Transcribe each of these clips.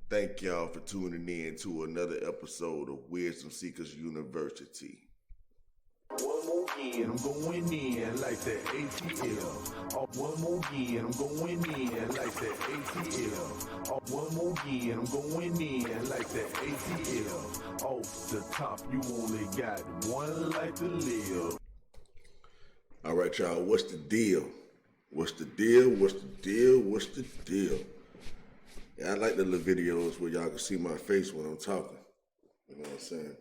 Thank y'all for tuning in to another episode of Wisdom Seekers University. One more again, I'm going in like that ATL. Oh, one more again, I'm going in like that ATL. Oh, one more again, I'm going in like that ATL. Off the top, you only got one life to live. All right, y'all, what's the deal? What's the deal? What's the deal? What's the deal? Yeah, I like the little videos where y'all can see my face when I'm talking. You know what I'm saying?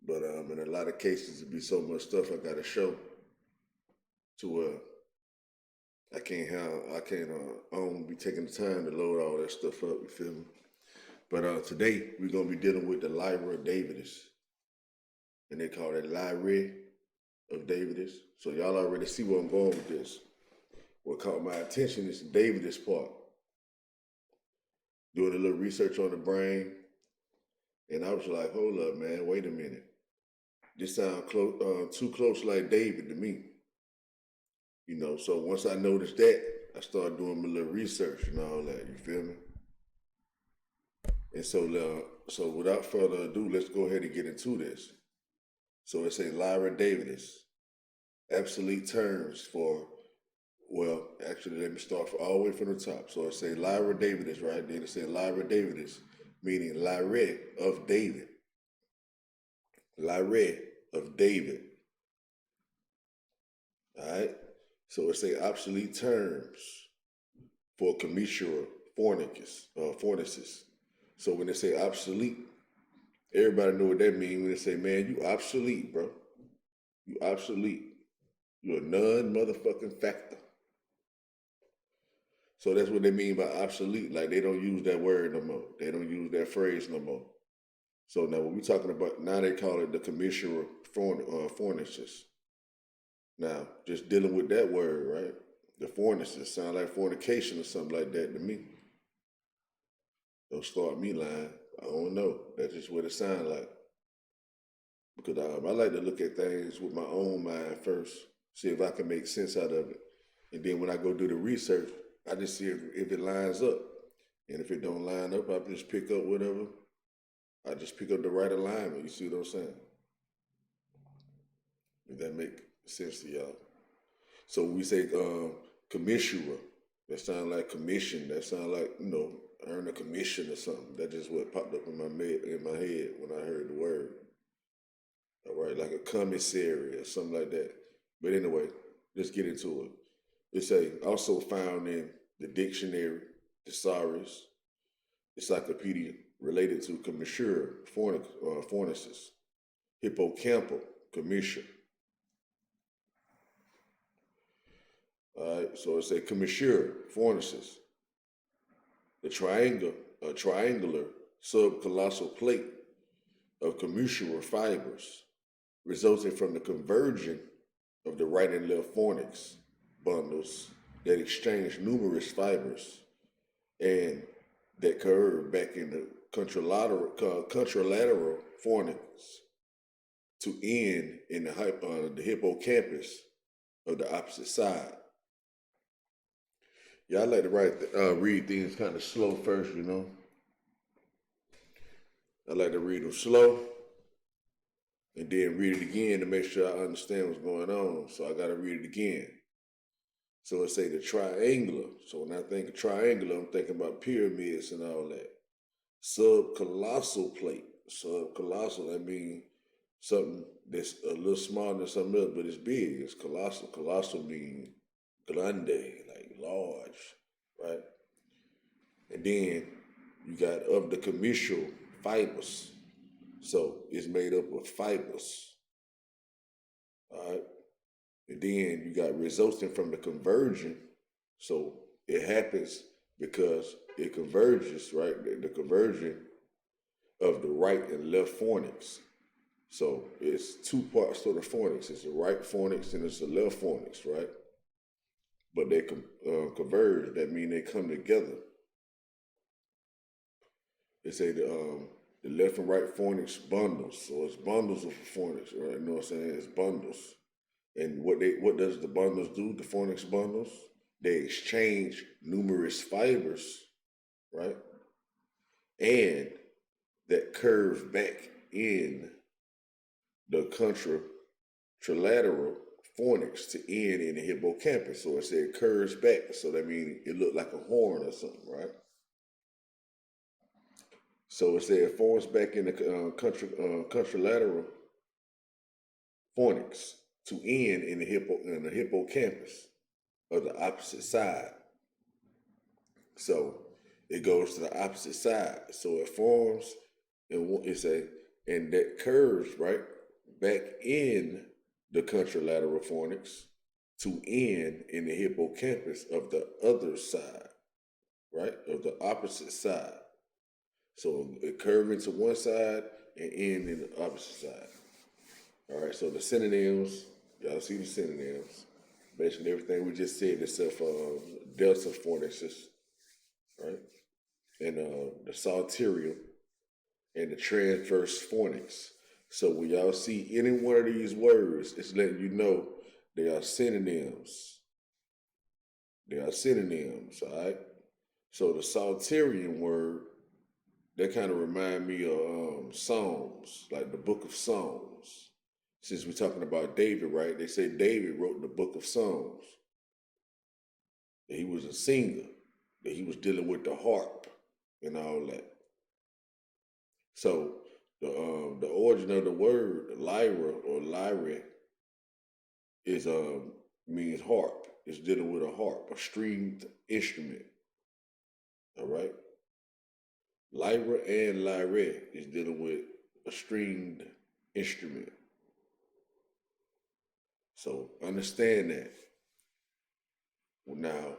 But in a lot of cases, it be so much stuff I gotta show to I don't be taking the time to load all that stuff up. You feel me? But today we're gonna be dealing with the Lyra Davidis, and they call it Lyre of Davidis. So y'all already see where I'm going with this. What caught my attention is the Davidis part. Doing a little research on the brain, and I was like, hold up, man, wait a minute. This sounds too close like David to me. You know, so once I noticed that, I started doing my little research and all that, you feel me? And so without further ado, let's go ahead and get into this. So it says Lyra Davidis, obsolete terms for, well, actually, let me start all the way from the top. So it says Lyra Davidis, right? Then it says Lyra Davidis, meaning Lyre of David. Lyre of David. All right? So it say obsolete terms for commissura fornicis. So when they say obsolete, everybody know what that means when they say, man, you obsolete, bro. You obsolete. You're a non-motherfucking factor. So that's what they mean by obsolete. Like they don't use that word no more. They don't use that phrase no more. So now when we're talking about, now they call it the commissura fornicis. Now, just dealing with that word, right? The fornicis sound like fornication or something like that to me. Don't start me lying. I don't know. That's just what it sounds like. Because I like to look at things with my own mind first, see if I can make sense out of it. And then when I go do the research, I just see if it lines up. And if it don't line up, I just pick up whatever. I just pick up the right alignment. You see what I'm saying? If that make sense to y'all. So when we say commissura, that sound like commission. That sound like, you know, earn a commission or something. That's just what popped up in my head when I heard the word. All right, like a commissary or something like that. But anyway, let's get into it. It's also found in the dictionary, thesaurus, encyclopedia related to commissura fornicis, hippocampal commissure. All right, so it's a commissura fornicis, a triangular subcolossal plate of commissura fibers resulting from the convergence of the right and left fornix bundles that exchange numerous fibers and that curve back in the contralateral fornix to end in the hippocampus of the opposite side. Yeah, I like to read things kind of slow first, you know. I like to read them slow and then read it again to make sure I understand what's going on. So I got to read it again. So it say the triangular. So when I think of triangular, I'm thinking about pyramids and all that. Subcolossal plate. Subcolossal, that means something that's a little smaller than something else, but it's big. It's colossal. Colossal means grande, like large, right? And then you got of the commissure fibers. So it's made up of fibers, all right? And then you got resulting from the conversion. So it happens because it converges, right? The conversion of the right and left fornix. So it's two parts to the fornix. It's the right fornix and it's the left fornix, right? But they converge. That means they come together. They say the left and right fornix bundles. So it's bundles of fornix, right? You know what I'm saying? It's bundles. And what does the bundles do? The fornix bundles, they exchange numerous fibers, right? and that curves back in the contralateral fornix to end in the hippocampus. So it said curves back, so that means it looked like a horn or something, right? So it said it forms back in the contralateral fornix to end in the hippocampus of the opposite side. So it goes to the opposite side. So it forms and and that curves right back in the contralateral fornix to end in the hippocampus of the other side, right? Of the opposite side. So it curves into one side and end in the opposite side. All right, so the synonyms, y'all see the synonyms. Basically everything we just said except for delta fornixes, right? And the salterium and the transverse fornix. So when y'all see any one of these words, it's letting you know they are synonyms. They are synonyms, all right? So the salterium word, that kind of remind me of Psalms, like the book of Psalms. Since we're talking about David, right? They say David wrote the book of Psalms. That he was a singer, that he was dealing with the harp and all that. So the origin of the word Lyra or Lyre is means harp. It's dealing with a harp, a stringed instrument. All right. Lyra and Lyre is dealing with a stringed instrument. So understand that. Now,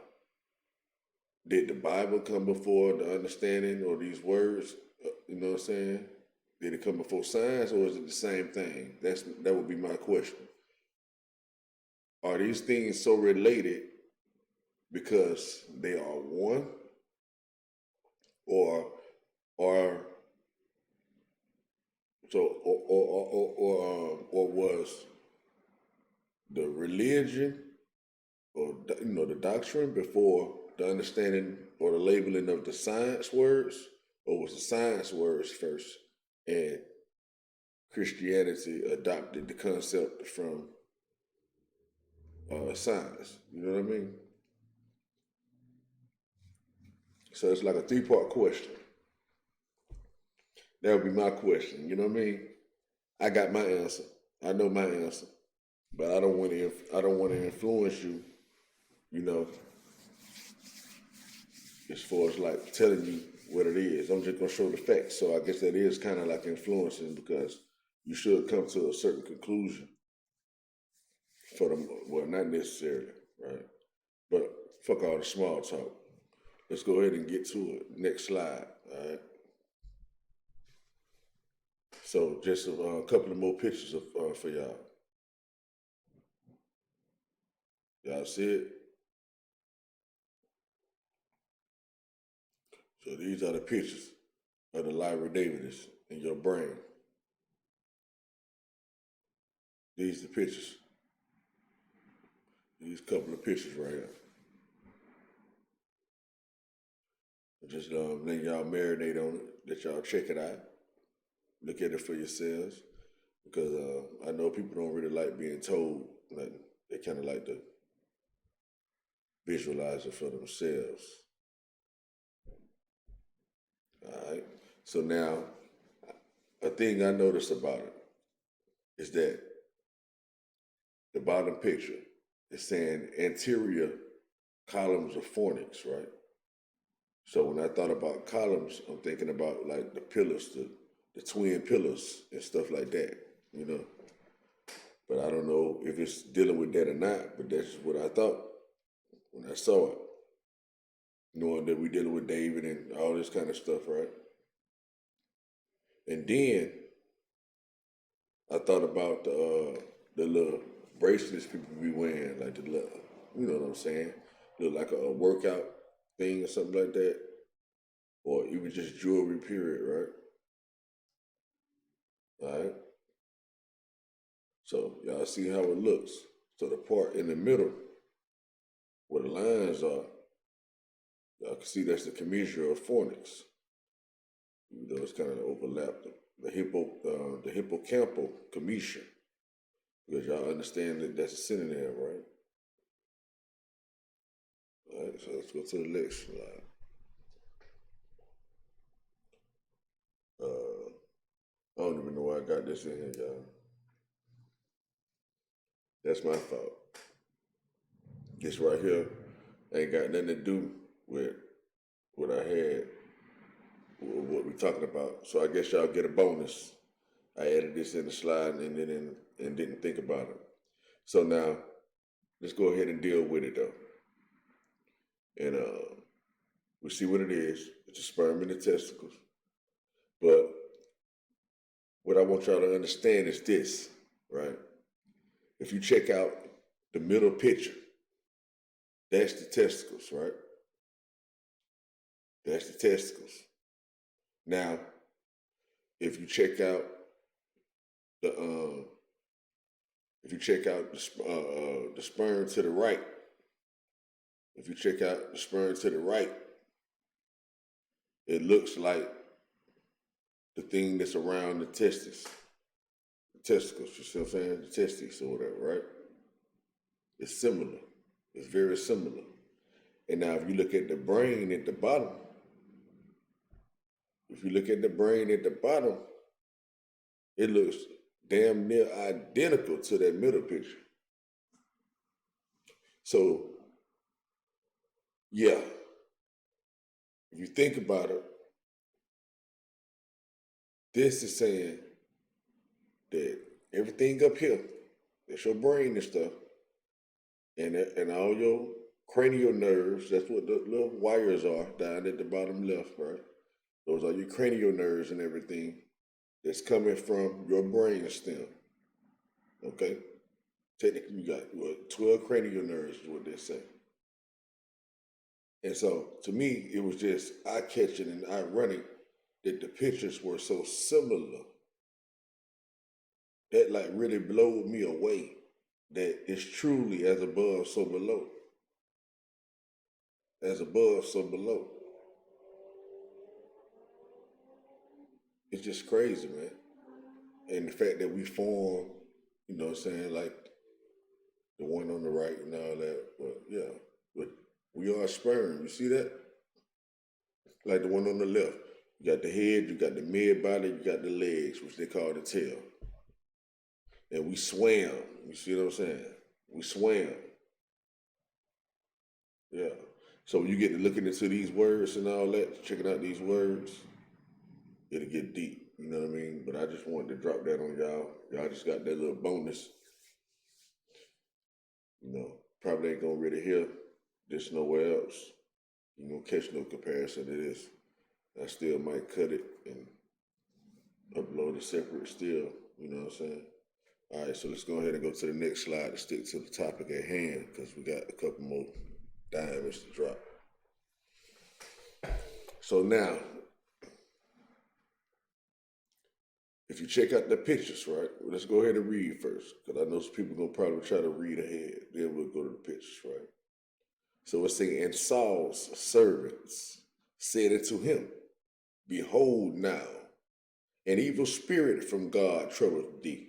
did the Bible come before the understanding or these words? You know what I'm saying? Did it come before science or is it the same thing? That would be my question. Are these things so related because they are one? Or was the religion or the doctrine before the understanding or the labeling of the science words, or was the science words first and Christianity adopted the concept from science? You know what I mean? So it's like a three-part question. That would be my question. You know what I mean? I got my answer. I know my answer, but I don't want to influence you. You know, as far as like telling you what it is. I'm just gonna show the facts. So I guess that is kind of like influencing because you should come to a certain conclusion. Well, not necessarily, right? But fuck all the small talk. Let's go ahead and get to it. Next slide, all right? So just a couple of more pictures for y'all. Y'all see it? So these are the pictures of the Lyra Davidis in your brain. These are the pictures. These couple of pictures right here. Just let y'all marinate on it. Let y'all check it out. Look at it for yourselves. Because I know people don't really like being told. Like, they kind of like to visualize it for themselves. All right. So now, a thing I noticed about it is that the bottom picture is saying anterior columns of fornix, right? So when I thought about columns, I'm thinking about like the pillars, the twin pillars and stuff like that, you know. But I don't know if it's dealing with that or not, but that's what I thought when I saw it. Knowing that we're dealing with David and all this kind of stuff, right? And then I thought about the little bracelets people be wearing, like the little, you know what I'm saying? Look like a workout thing or something like that. Or even just jewelry, period, right? All right. So y'all see how it looks. So the part in the middle where the lines are, y'all can see that's the commissure of fornix. even though it's kind of overlapped. The hippocampal commission, because y'all understand that that's a synonym, right? All right, so let's go to the next slide. I don't even know why I got this in here, y'all. That's my fault. This right here ain't got nothing to do with what I had, what we're talking about. So I guess y'all get a bonus. I added this in the slide and didn't think about it. So now, let's go ahead and deal with it though. And we see what it is. It's a sperm in the testicles. But what I want y'all to understand is this, right? If you check out the middle picture, that's the testicles, right? That's the testicles. Now, if you check out the sperm to the right, it looks like the thing that's around the testicles. You see what I'm saying? The testes or whatever, right? It's similar. It's very similar. And now if you look at the brain at the bottom, it looks damn near identical to that middle picture. So, yeah, if you think about it, this is saying that everything up here, that's your brain and stuff, and all your cranial nerves, that's what the little wires are down at the bottom left, right? Those are your cranial nerves and everything that's coming from your brain stem, okay? Technically, you got 12 cranial nerves is what they say. And so, to me, it was just eye-catching and ironic that the pictures were so similar. That like really blew me away, that it's truly as above, so below. As above, so below. It's just crazy, man. And the fact that we form, you know what I'm saying, like the one on the right and all that, but yeah, but we are sperm, you see that? Like the one on the left. You got the head, you got the mid body, you got the legs, which they call the tail. And we swam, you see what I'm saying? We swam. Yeah. So when you get to looking into these words and all that, checking out these words, it'll get deep, you know what I mean? But I just wanted to drop that on y'all. Y'all just got that little bonus. You know, probably ain't gonna really hear this nowhere else. You gonna catch no comparison to this. I still might cut it and upload it separate still, you know what I'm saying? All right, so let's go ahead and go to the next slide to stick to the topic at hand, because we got a couple more diamonds to drop. So now, if you check out the pictures, right? Well, let's go ahead and read first, because I know some people gonna probably try to read ahead. Then we'll go to the pictures, right? So it's saying, and Saul's servants said unto him, behold now, an evil spirit from God troubleth thee.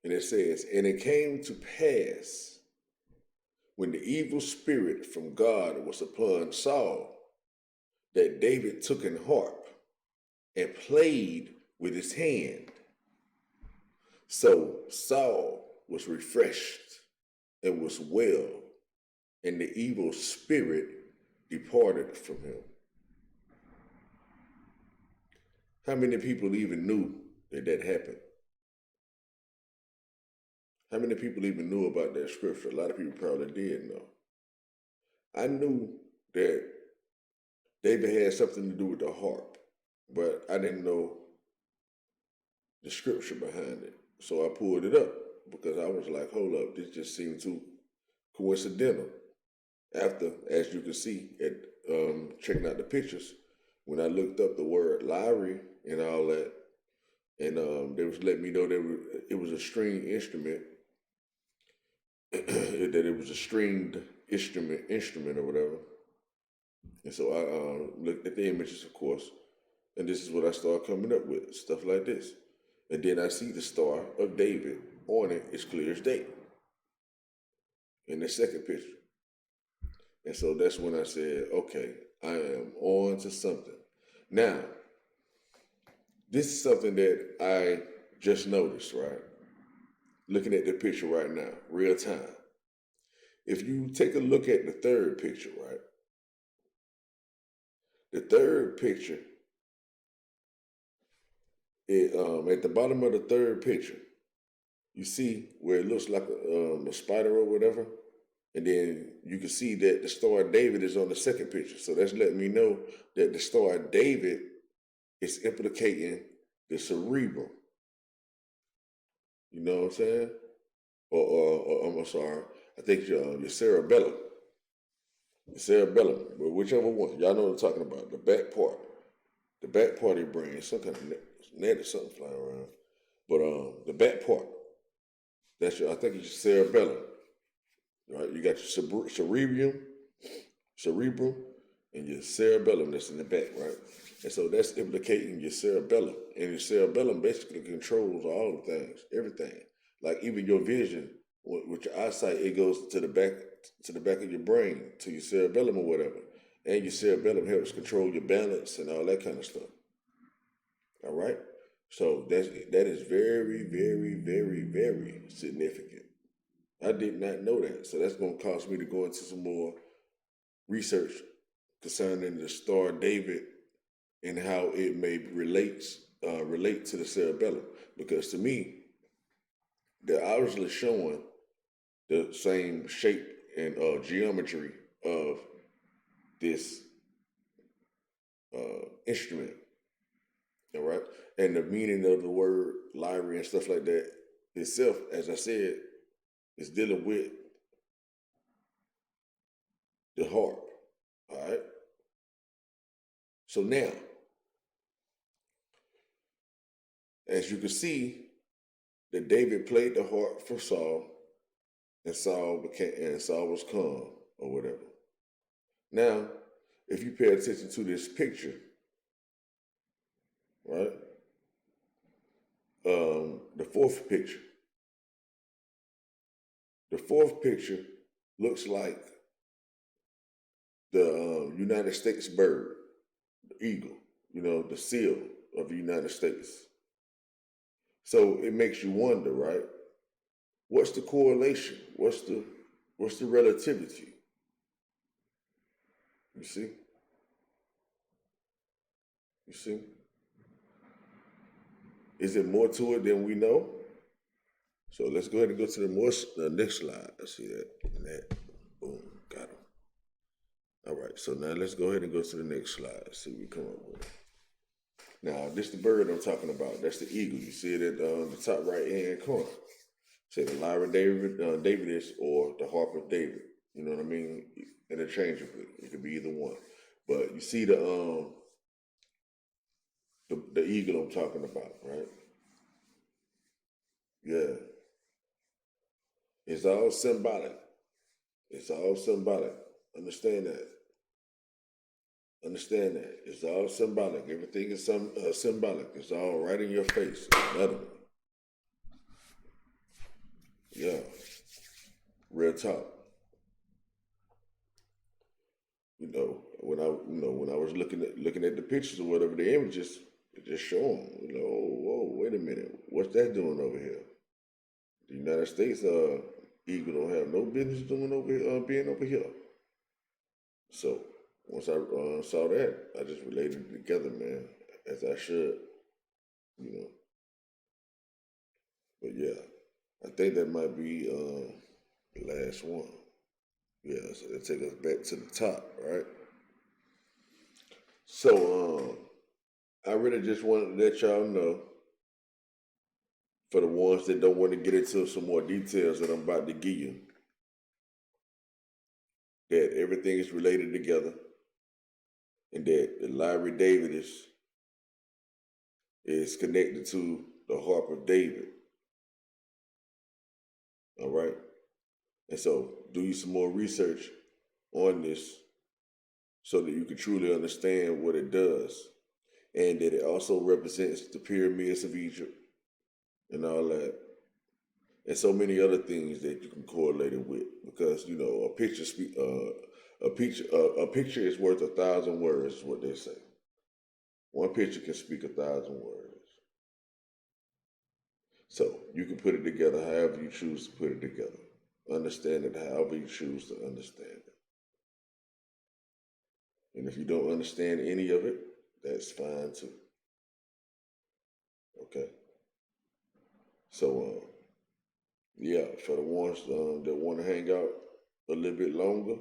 And it says, and it came to pass, when the evil spirit from God was upon Saul, that David took an harp and played with his hand. So Saul was refreshed and was well, and the evil spirit departed from him. How many people even knew that that happened? How many people even knew about that scripture? A lot of people probably did know. I knew that David had something to do with the harp, but I didn't know the scripture behind it. So I pulled it up because I was like, hold up, this just seemed too coincidental. After, as you can see, at checking out the pictures, when I looked up the word Lyre and all that, and they was letting me know that it was a string instrument, that it was a stringed instrument or whatever. And so I looked at the images, of course, And this is what I start coming up with, stuff like this. And then I see the Star of David on it. It's clear as day in the second picture. And so that's when I said, okay, I am on to something. Now, this is something that I just noticed, right? Looking at the picture right now, real time. If you take a look at the third picture, right? The third picture, at the bottom of the third picture, you see where it looks like a spider or whatever, and then you can see that the Star of David is on the second picture. So that's letting me know that the Star of David is implicating the cerebrum. You know what I'm saying? Or I'm sorry, I think your cerebellum. The cerebellum, but whichever one. Y'all know what I'm talking about. The back part. The back part of your brain. Some kind of net or something flying around. But the back part. That's I think it's your cerebellum. Right? You got your cerebrum, and your cerebellum that's in the back, right? And so that's implicating your cerebellum. And your cerebellum basically controls all the things, everything. Like even your vision, with your eyesight, it goes to the back of your brain, to your cerebellum or whatever. And your cerebellum helps control your balance and all that kind of stuff. All right? So that is very, very, very, very significant. I did not know that. So that's going to cause me to go into some more research concerning the Star of David and how it may relate to the cerebellum. Because to me, they're obviously showing the same shape and geometry of this instrument. All right? And the meaning of the word Lyre and stuff like that itself, as I said, is dealing with the harp. All right? So now, as you can see, that David played the harp for Saul, and Saul was calm or whatever. Now, if you pay attention to this picture, right? The fourth picture looks like the United States bird, the eagle, the seal of the United States. So it makes you wonder, right? What's the correlation? What's the relativity? You see? Is it more to it than we know? So let's go ahead and go to the next slide. I see that. And that. Boom. Got him. All right. So now let's go ahead and go to the next slide. See what we come up with. Now, this is the bird I'm talking about. That's the eagle. You see it at the top right-hand corner. Say the Lyra Davidis or the harp of David. You know what I mean? Interchangeably. It could be either one. But you see the eagle I'm talking about, right? Yeah. It's all symbolic. Understand that. It's all symbolic. Everything is symbolic. It's all right in your face. Another one. Yeah. Real talk. When I was looking at the pictures or whatever, the images, it just show them. Whoa, wait a minute. What's that doing over here? The United States eagle don't have no business doing being over here. So once I saw that, I just related it together, man, as I should, But yeah, I think that might be the last one. Yeah, so that take us back to the top, right? So I really just wanted to let y'all know, for the ones that don't want to get into some more details that I'm about to give you, that everything is related together, and that the Lyra Davidis is connected to the harp of David. All right? And so do you some more research on this so that you can truly understand what it does. and that it also represents the pyramids of Egypt and all that, and so many other things that you can correlate it with. Because a picture is worth 1,000 words, is what they say. One picture can speak 1,000 words. So you can put it together however you choose to put it together. Understand it however you choose to understand it. And if you don't understand any of it, that's fine too. Okay. So, yeah, for the ones that want to hang out a little bit longer,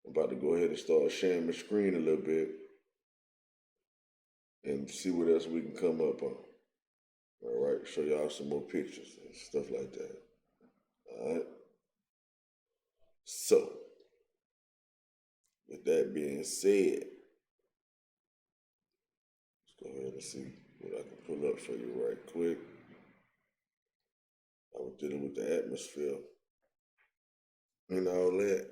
I'm about to go ahead and start sharing my screen a little bit and see what else we can come up on. All right, show y'all some more pictures and stuff like that. All right. So, with that being said, let's go ahead and see what I can pull up for you right quick. I was dealing with the atmosphere and all that.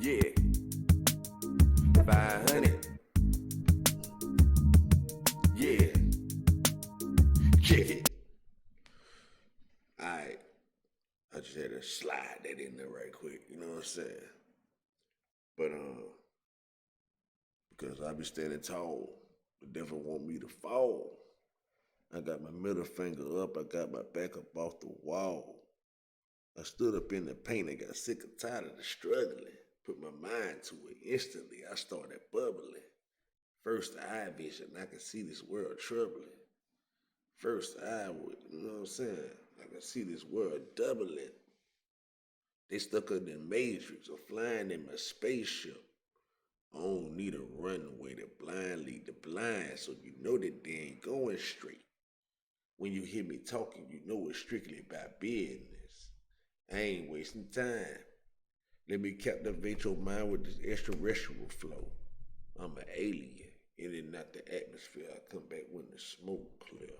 Yeah. 500. Yeah. Check it. All right. I just had to slide that in there right quick, you know what I'm saying? But because I be standing tall, the devil want me to fall. I got my middle finger up, I got my back up off the wall. I stood up in the paint and got sick and tired of the struggling. Put my mind to it instantly. I started bubbling. First eye vision, I could see this world troubling. First eye, you know what I'm saying? I can see this world doubling. They stuck in the matrix or flying in my spaceship. I don't need a runway to blind lead the blind, so you know that they ain't going straight. When you hear me talking, you know it's strictly about business. I ain't wasting time. Let me captivate your mind with this extraterrestrial flow. I'm an alien, in and out the atmosphere. I come back when the smoke clear.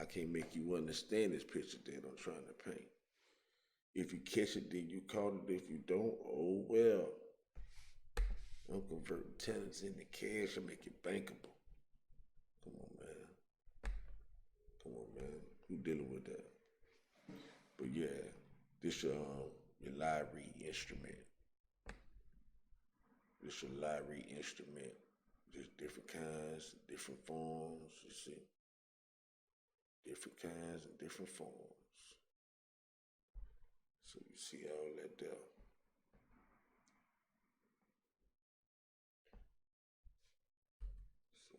I can't make you understand this picture that I'm trying to paint. If you catch it, then you caught it. If you don't, oh well. I'm converting tenants into cash and make it bankable. Come on, man. Come on, man. Who dealing with that? But yeah, this your Lyre instrument. This your Lyre instrument. Just different kinds, different forms, you see. Different kinds and different forms. So you see all that there. So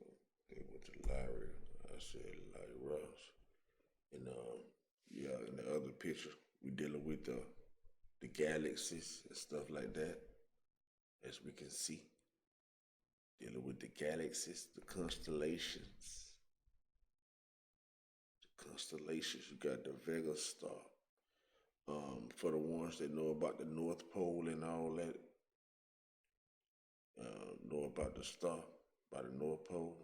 they went to Lyre. I said Lyra. And yeah, in the other picture, we dealing with the galaxies and stuff like that. As we can see. Dealing with the galaxies, the constellations. The constellations, you got the Vega star. For the ones that know about the North Pole and all that, know about the star by the North Pole.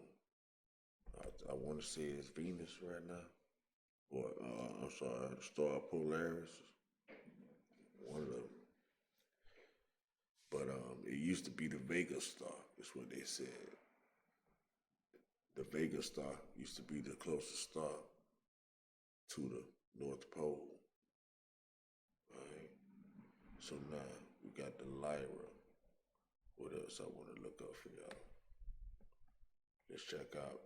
I want to say it's Venus right now. Or, I'm sorry, the star Polaris. One of them. But it used to be the Vega star, is what they said. The Vega star used to be the closest star to the North Pole. Right? So now we got the Lyra. What else I want to look up for y'all? Let's check out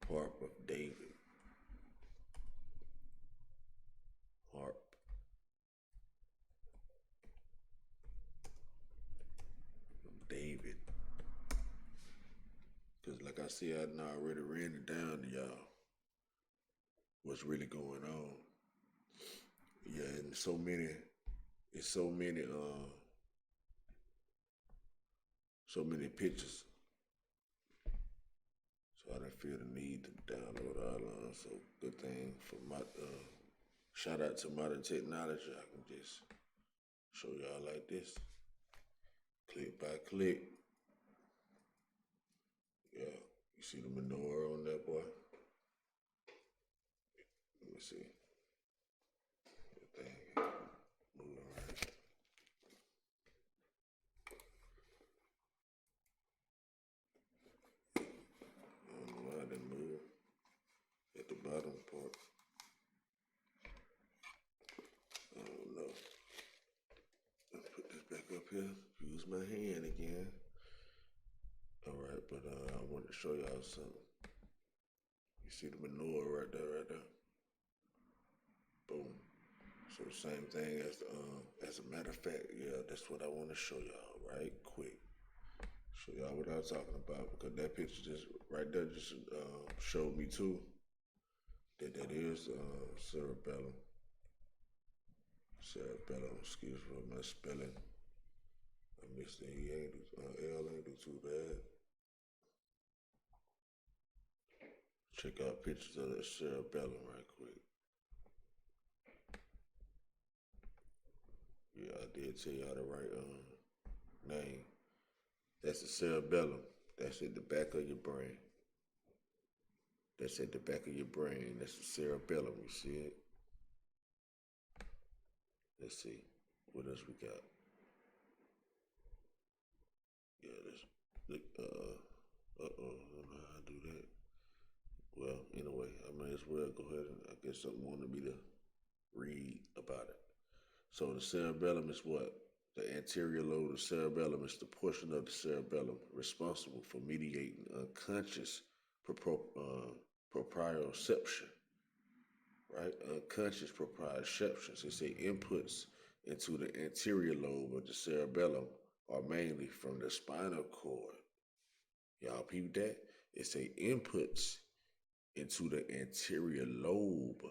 Harp of David. Harp. Of David. Because like I said, I done already ran it down to y'all. What's really going on. Yeah, and it's so many pictures. So I didn't feel the need to download all of them. So good thing for my shout out to modern technology. I can just show y'all like this. Click by click. Yeah. You see the menorah on that boy? Let me see. So same thing as a matter of fact, yeah, that's what I want to show y'all right quick. Show y'all what I was talking about because that picture just right there just showed me too that is cerebellum. Cerebellum, excuse me for my spelling. I missed the E ain't L ain't do too bad. Check out pictures of that cerebellum right quick. Yeah, I did tell y'all the right name. That's the cerebellum. That's at the back of your brain. That's at the back of your brain. That's the cerebellum. You see it? Let's see. What else we got? Yeah, let's look. I don't know how to do that. Well, anyway, I may as well go ahead and I guess something wanted me to read about it. So the cerebellum is what? The anterior lobe of the cerebellum is the portion of the cerebellum responsible for mediating unconscious proprioception, right? Unconscious proprioception. So say inputs into the anterior lobe of the cerebellum are mainly from the spinal cord. Y'all peep that? It say inputs into the anterior lobe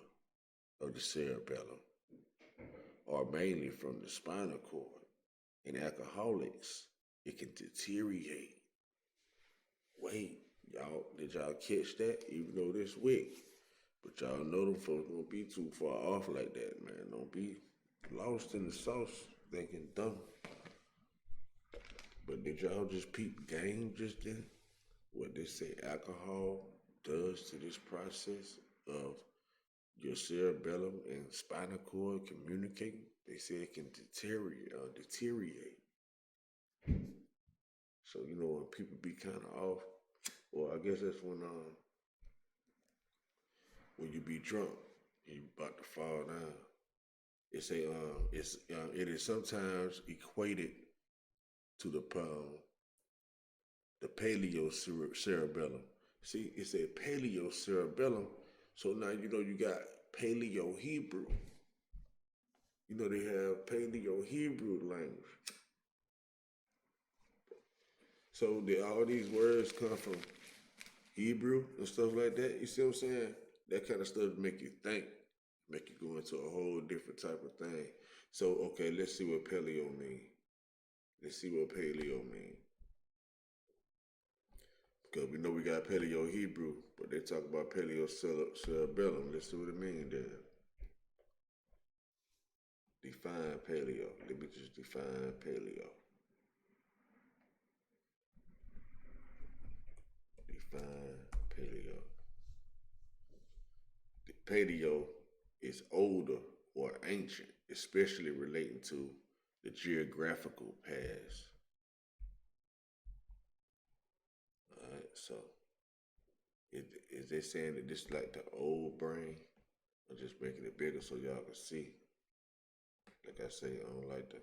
of the cerebellum are mainly from the spinal cord. In alcoholics, it can deteriorate. Wait, did y'all catch that? Even though this week, but y'all know them folks don't be too far off like that, man. Don't be lost in the sauce thinking dumb. But did y'all just peep game just then? What they say alcohol does to this process of your cerebellum and spinal cord communicating? They say it can deteriorate. So, you know, when people be kind of off, well, I guess that's when you be drunk and you about to fall down. It's it is sometimes equated to the paleo cerebellum. See, it's a paleo cerebellum. So now you know you got Paleo Hebrew. You know they have Paleo Hebrew language. So all these words come from Hebrew and stuff like that. You see what I'm saying? That kind of stuff make you think, make you go into a whole different type of thing. So, okay, let's see what paleo mean. Let's see what paleo mean. Because we know we got Paleo Hebrew, but they talk about Paleo cerebellum. Let's see what it means there. Define paleo. Let me just define paleo. Define paleo. The paleo is older or ancient, especially relating to the geographical past. All right, so is they saying that this is like the old brain? I'm just making it bigger so y'all can see. Like I say, I don't like to,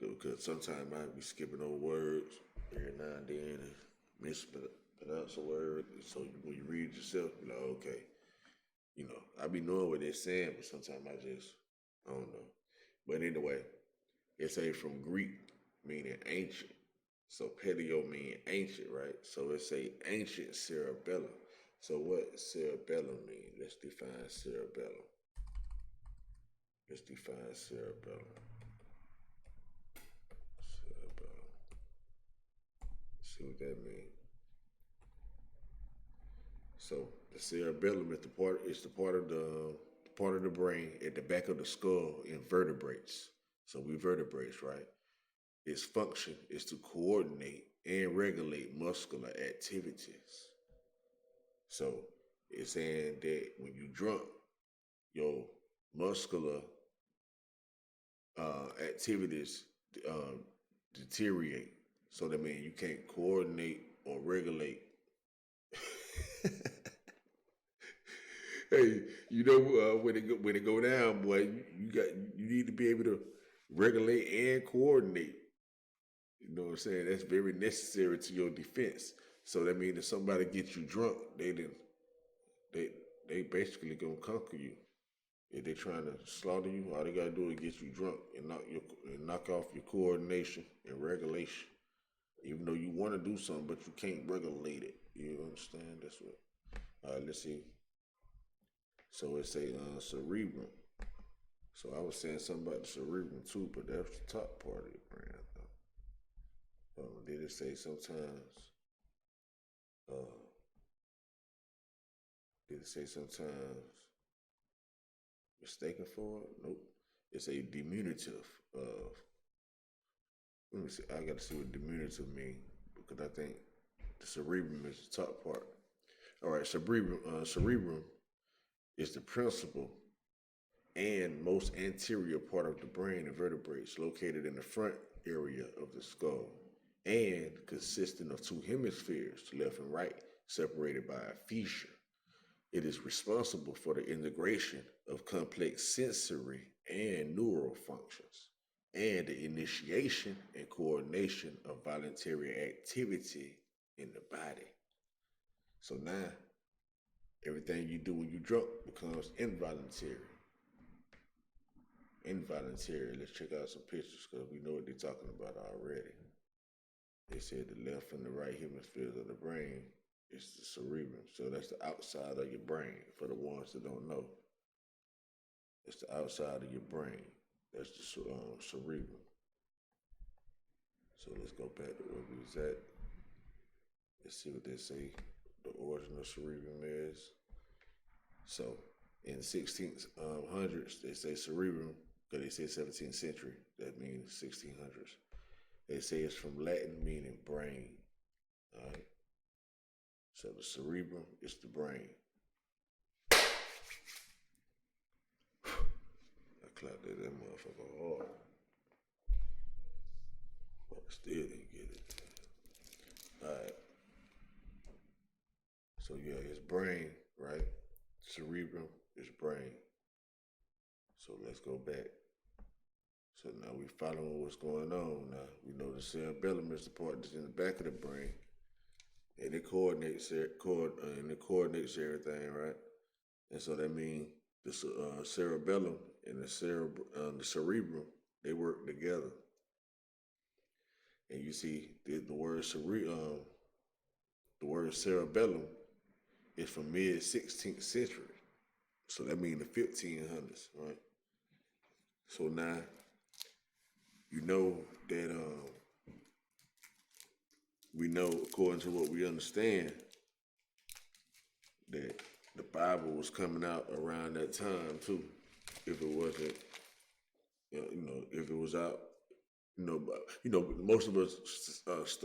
because sometimes I be skipping over words every now and then and mispronounce a word. So when you read yourself, you're like, okay, I be knowing what they're saying, but sometimes I don't know. But anyway, it's from Greek, meaning ancient. So paleo mean ancient, right? So it's ancient cerebellum. So what cerebellum mean? Let's define cerebellum. Let's define cerebellum. Cerebellum. See what that means. So the cerebellum is the part of the brain at the back of the skull in vertebrates. So we vertebrates, right? Its function is to coordinate and regulate muscular activities. So it's saying that when you drunk, your muscular activities deteriorate. So that means you can't coordinate or regulate. Hey, when it go down, boy, you need to be able to regulate and coordinate. You know what I'm saying? That's very necessary to your defense. So that means if somebody gets you drunk, they basically gonna conquer you. If they trying to slaughter you, all they gotta do is get you drunk and knock off your coordination and regulation. Even though you want to do something, but you can't regulate it. You understand? That's what. All right, let's see. So it's a cerebrum. So I was saying something about the cerebrum too, but that's the top part of the brain. Did it say sometimes? Did it say sometimes mistaken for it? Nope. It's a diminutive of. Let me see. I got to see what diminutive means because I think the cerebrum is the top part. All right, cerebrum is the principal and most anterior part of the brain and vertebrates located in the front area of the skull and consisting of two hemispheres, left and right, separated by a fissure. It is responsible for the integration of complex sensory and neural functions and the initiation and coordination of voluntary activity in the body. So now, everything you do when you're drunk becomes involuntary. Involuntary. Let's check out some pictures because we know what they're talking about already. They said the left and the right hemispheres of the brain is the cerebrum. So that's the outside of your brain for the ones that don't know. It's the outside of your brain. That's the cerebrum. So let's go back to where we was at. Let's see what they say the origin of cerebrum is. So in the 1600s, they say cerebrum, because they say 17th century, that means 1600s. They say it's from Latin meaning brain. All right. So the cerebrum is the brain. I clapped at that motherfucker hard. But I still didn't get it. Alright. So yeah, it's brain, right? Cerebrum is brain. So let's go back. So now we following what's going on. Now we know the cerebellum is the part that's in the back of the brain. And it coordinates everything, right? And so that means the cerebellum and the cerebrum, they work together. And you see the word cerebellum is from mid 16th century. So that means the 1500s, right? So now you know that we know, according to what we understand, that the Bible was coming out around that time too. If it wasn't, if it was out, most of us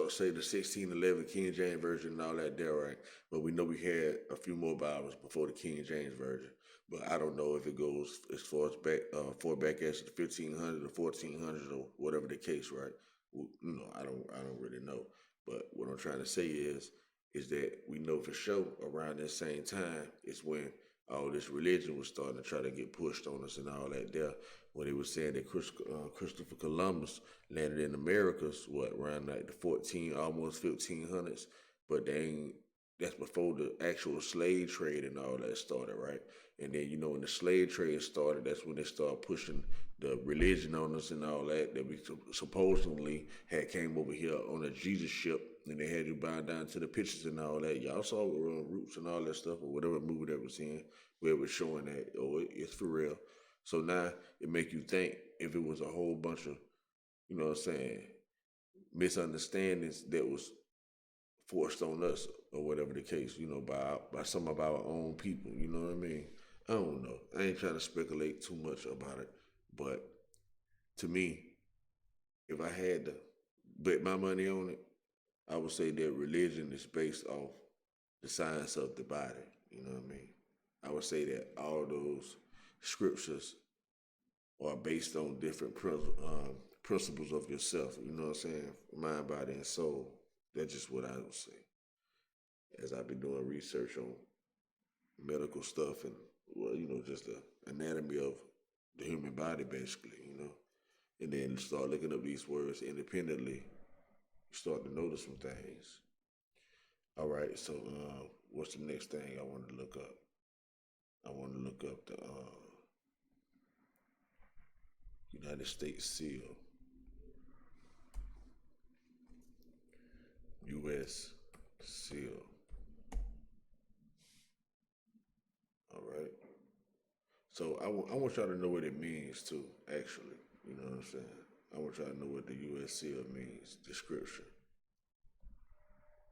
say the 1611 King James version and all that there, right? But we know we had a few more Bibles before the King James version. But I don't know if it goes as far back as the 1500s or 1400s or whatever the case, right? I don't really know. But what I'm trying to say is that we know for sure around that same time is when all this religion was starting to try to get pushed on us and all that there. When they were saying that Christopher Columbus landed in Americas, around like the almost 1500s, but that's before the actual slave trade and all that started, right? And then, when the slave trade started, that's when they started pushing the religion on us and all that we supposedly had came over here on a Jesus ship, and they had you bound down to the pictures and all that. Y'all saw Roots and all that stuff, or whatever movie that was in, where it was showing that, it's for real. So now it make you think if it was a whole bunch of, misunderstandings that was forced on us or whatever the case, by some of our own people, you know what I mean? I don't know. I ain't trying to speculate too much about it, but to me, if I had to bet my money on it, I would say that religion is based off the science of the body, you know what I mean? I would say that all those scriptures are based on different principles of yourself, you know what I'm saying? Mind, body, and soul. That's just what I would say. As I've been doing research on medical stuff and, just the anatomy of the human body, basically, and then start looking up these words independently, you start to notice some things. All right, so what's the next thing I want to look up? I want to look up United States seal. U.S. seal. All right. So I want y'all to know what it means too, actually. You know what I'm saying? I want y'all to know what the U.S. seal means, description.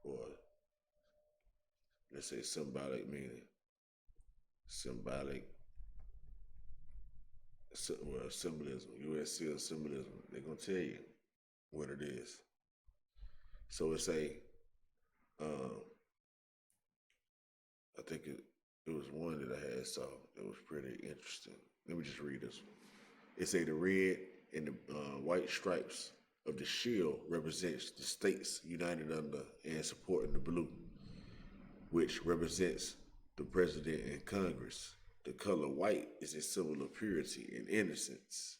Or let's say symbolic meaning. Symbolic, well, symbolism. U.S. seal symbolism. They're going to tell you what it is. So it's I think it was one that I had saw. It was pretty interesting. Let me just read this one. It say the red and the white stripes of the shield represents the states united under and supporting the blue, which represents the president and Congress. The color white is a symbol of purity and innocence.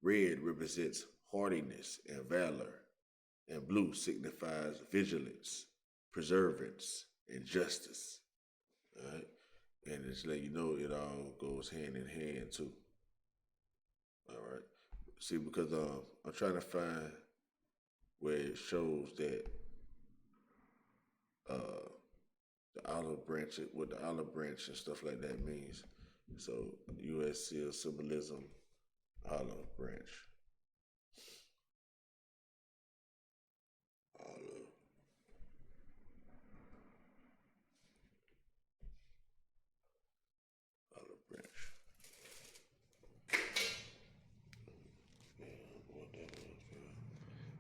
Red represents hardiness and valor, and blue signifies vigilance, perseverance, and justice. All right? And it's let you know it all goes hand in hand too. All right. See, because I'm trying to find where it shows that the olive branch, what the olive branch and stuff like that means. So U.S. seal symbolism, olive branch. Olive. Olive branch.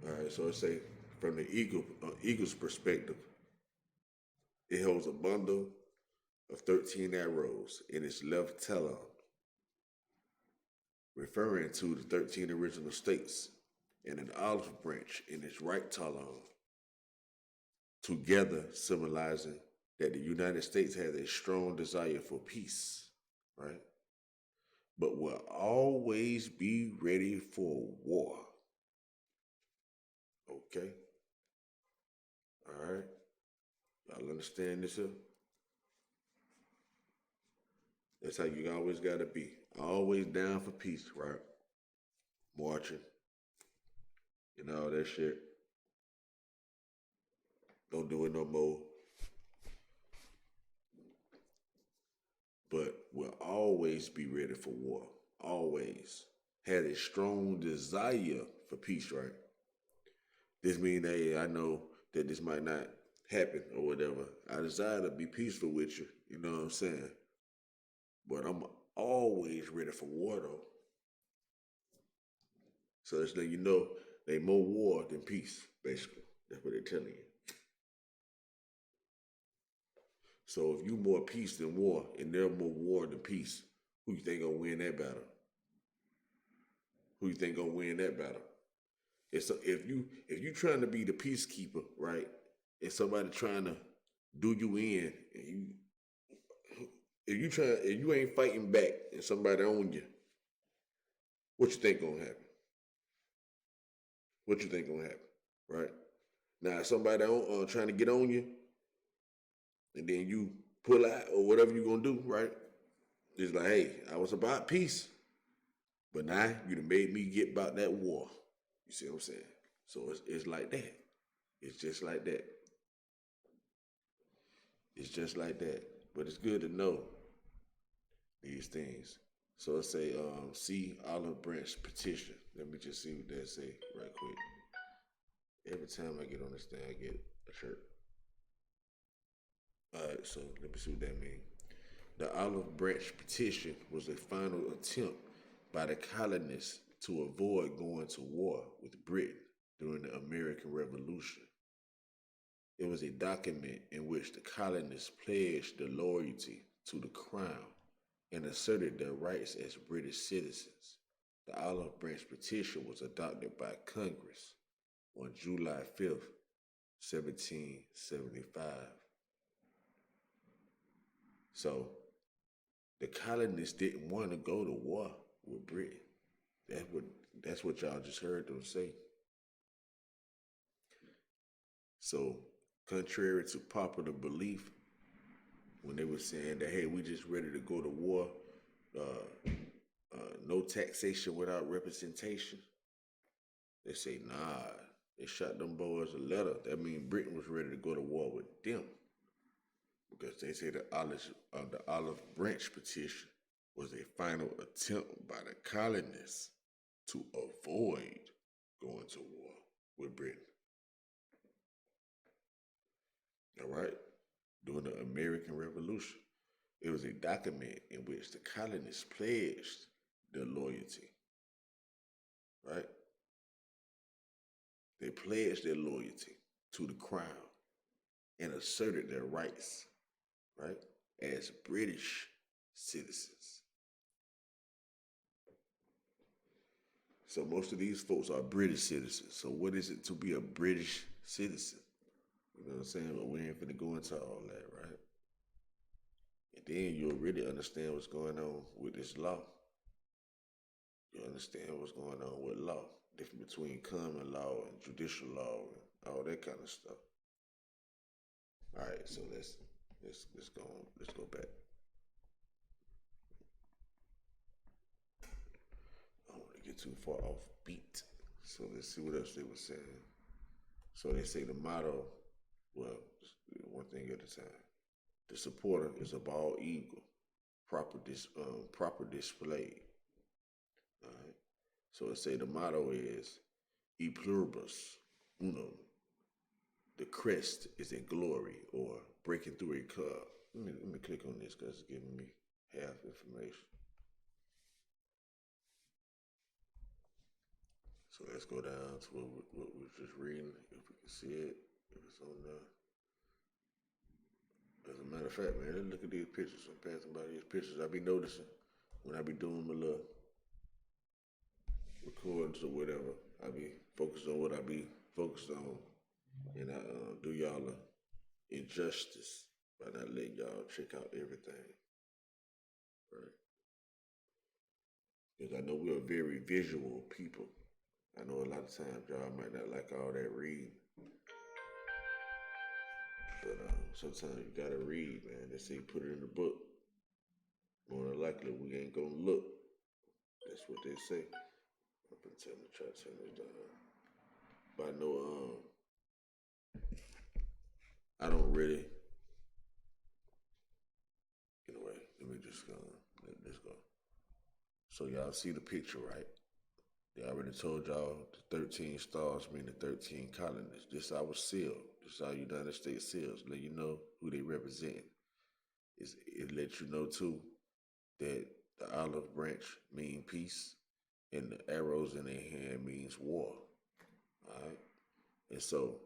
All right, so it say from the eagle's perspective, it holds a bundle of 13 arrows in its left talon, referring to the 13 original states, and an olive branch in its right talon, together symbolizing that the United States has a strong desire for peace, right? But will always be ready for war. Okay? All right? Y'all understand this here? That's how you always gotta be. Always down for peace, right? Marching and all that shit. Don't do it no more. But will always be ready for war. Always. Had a strong desire for peace, right? This means, hey, I know that this might not happen or whatever. I desire to be peaceful with you, you know what I'm saying? But I'm always ready for war, though. So it's letting you know they more war than peace, basically. That's what they're telling you. So if you more peace than war, and they're more war than peace, who you think gonna win that battle? Who you think gonna win that battle? If you trying to be the peacekeeper, right, and somebody trying to do you in, and if you ain't fighting back, and somebody on you, what you think gonna happen? What you think gonna happen, right? Now, if somebody trying to get on you, and then you pull out or whatever you gonna do, right? It's like, hey, I was about peace, but now you done made me get about that war. You see what I'm saying? So it's like that. It's just like that. It's just like that. But it's good to know these things. So let's say, see olive branch petition. Let me just see what that say right quick. Every time I get on this thing, I get a shirt. All right, so let me see what that means. The olive branch petition was a final attempt by the colonists to avoid going to war with Britain during the American Revolution. It was a document in which the colonists pledged their loyalty to the crown and asserted their rights as British citizens. The olive branch petition was adopted by Congress on July 5th, 1775. So the colonists didn't want to go to war with Britain. That's what y'all just heard them say. So, contrary to popular belief, when they were saying that, hey, we just ready to go to war, no taxation without representation. They say, nah, they shot them boys a letter. That means Britain was ready to go to war with them. Because they say the Olive Branch Petition was a final attempt by the colonists to avoid going to war with Britain. All right? During the American Revolution, it was a document in which the colonists pledged their loyalty. Right? They pledged their loyalty to the crown and asserted their rights, right, as British citizens. So most of these folks are British citizens. So what is it to be a British citizen? You know what I'm saying? But we ain't finna go into all that, right? And then you'll really understand what's going on with this law. You understand what's going on with law. Difference between common law and judicial law and all that kind of stuff. All right, so let's go back. I don't want to get too far off beat. So let's see what else they were saying. So they say the motto, well, one thing at a time. The supporter is a bald eagle, proper display. All right. So it say the motto is E pluribus unum. The crest is a glory, or breaking through a cloud. Let me click on this because it's giving me half information. So let's go down to what we were just reading, if we can see it, if it's on there. As a matter of fact, man, let's look at these pictures. I'm passing by these pictures. I be noticing when I be doing my little recordings or whatever, I be focused on what I be focused on, and I do y'all a injustice by not letting y'all check out everything, right? Because I know we're very visual people. I know a lot of times y'all might not like all that reading, but sometimes you gotta read, man. They say put it in the book. More than likely, we ain't gonna look. That's what they say. I've been try to turn this down. But I know, I don't really. Anyway, let me just let this go. So y'all see the picture, right? They already told y'all the 13 stars mean the 13 colonies. This our seal. This our United States seals. Let you know who they represent. It lets you know too that the olive branch mean peace and the arrows in their hand means war. Alright? And so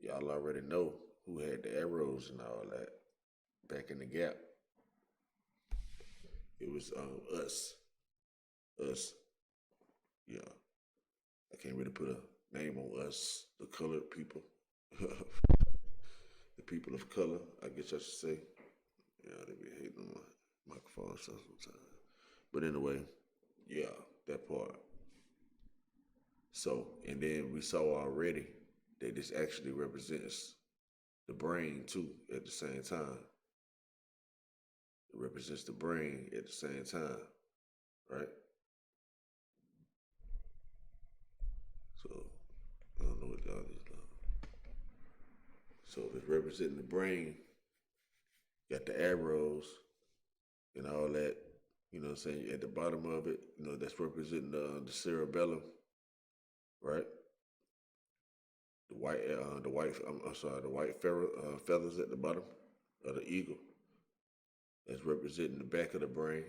y'all already know who had the arrows and all that back in the gap. It was us. Us. Yeah. I can't really put a name on us, the colored people. The people of color, I guess I should say. Yeah, they be hating on my microphone sometimes. But anyway, yeah, that part. So, and then we saw already that this actually represents the brain too at the same time. It represents the brain at the same time, right? So, I don't know what y'all is like. So if it's representing the brain, got the arrows and all that, you know what I'm saying? At the bottom of it, you know, that's representing the cerebellum, right? The white feathers at the bottom of the eagle. That's representing the back of the brain.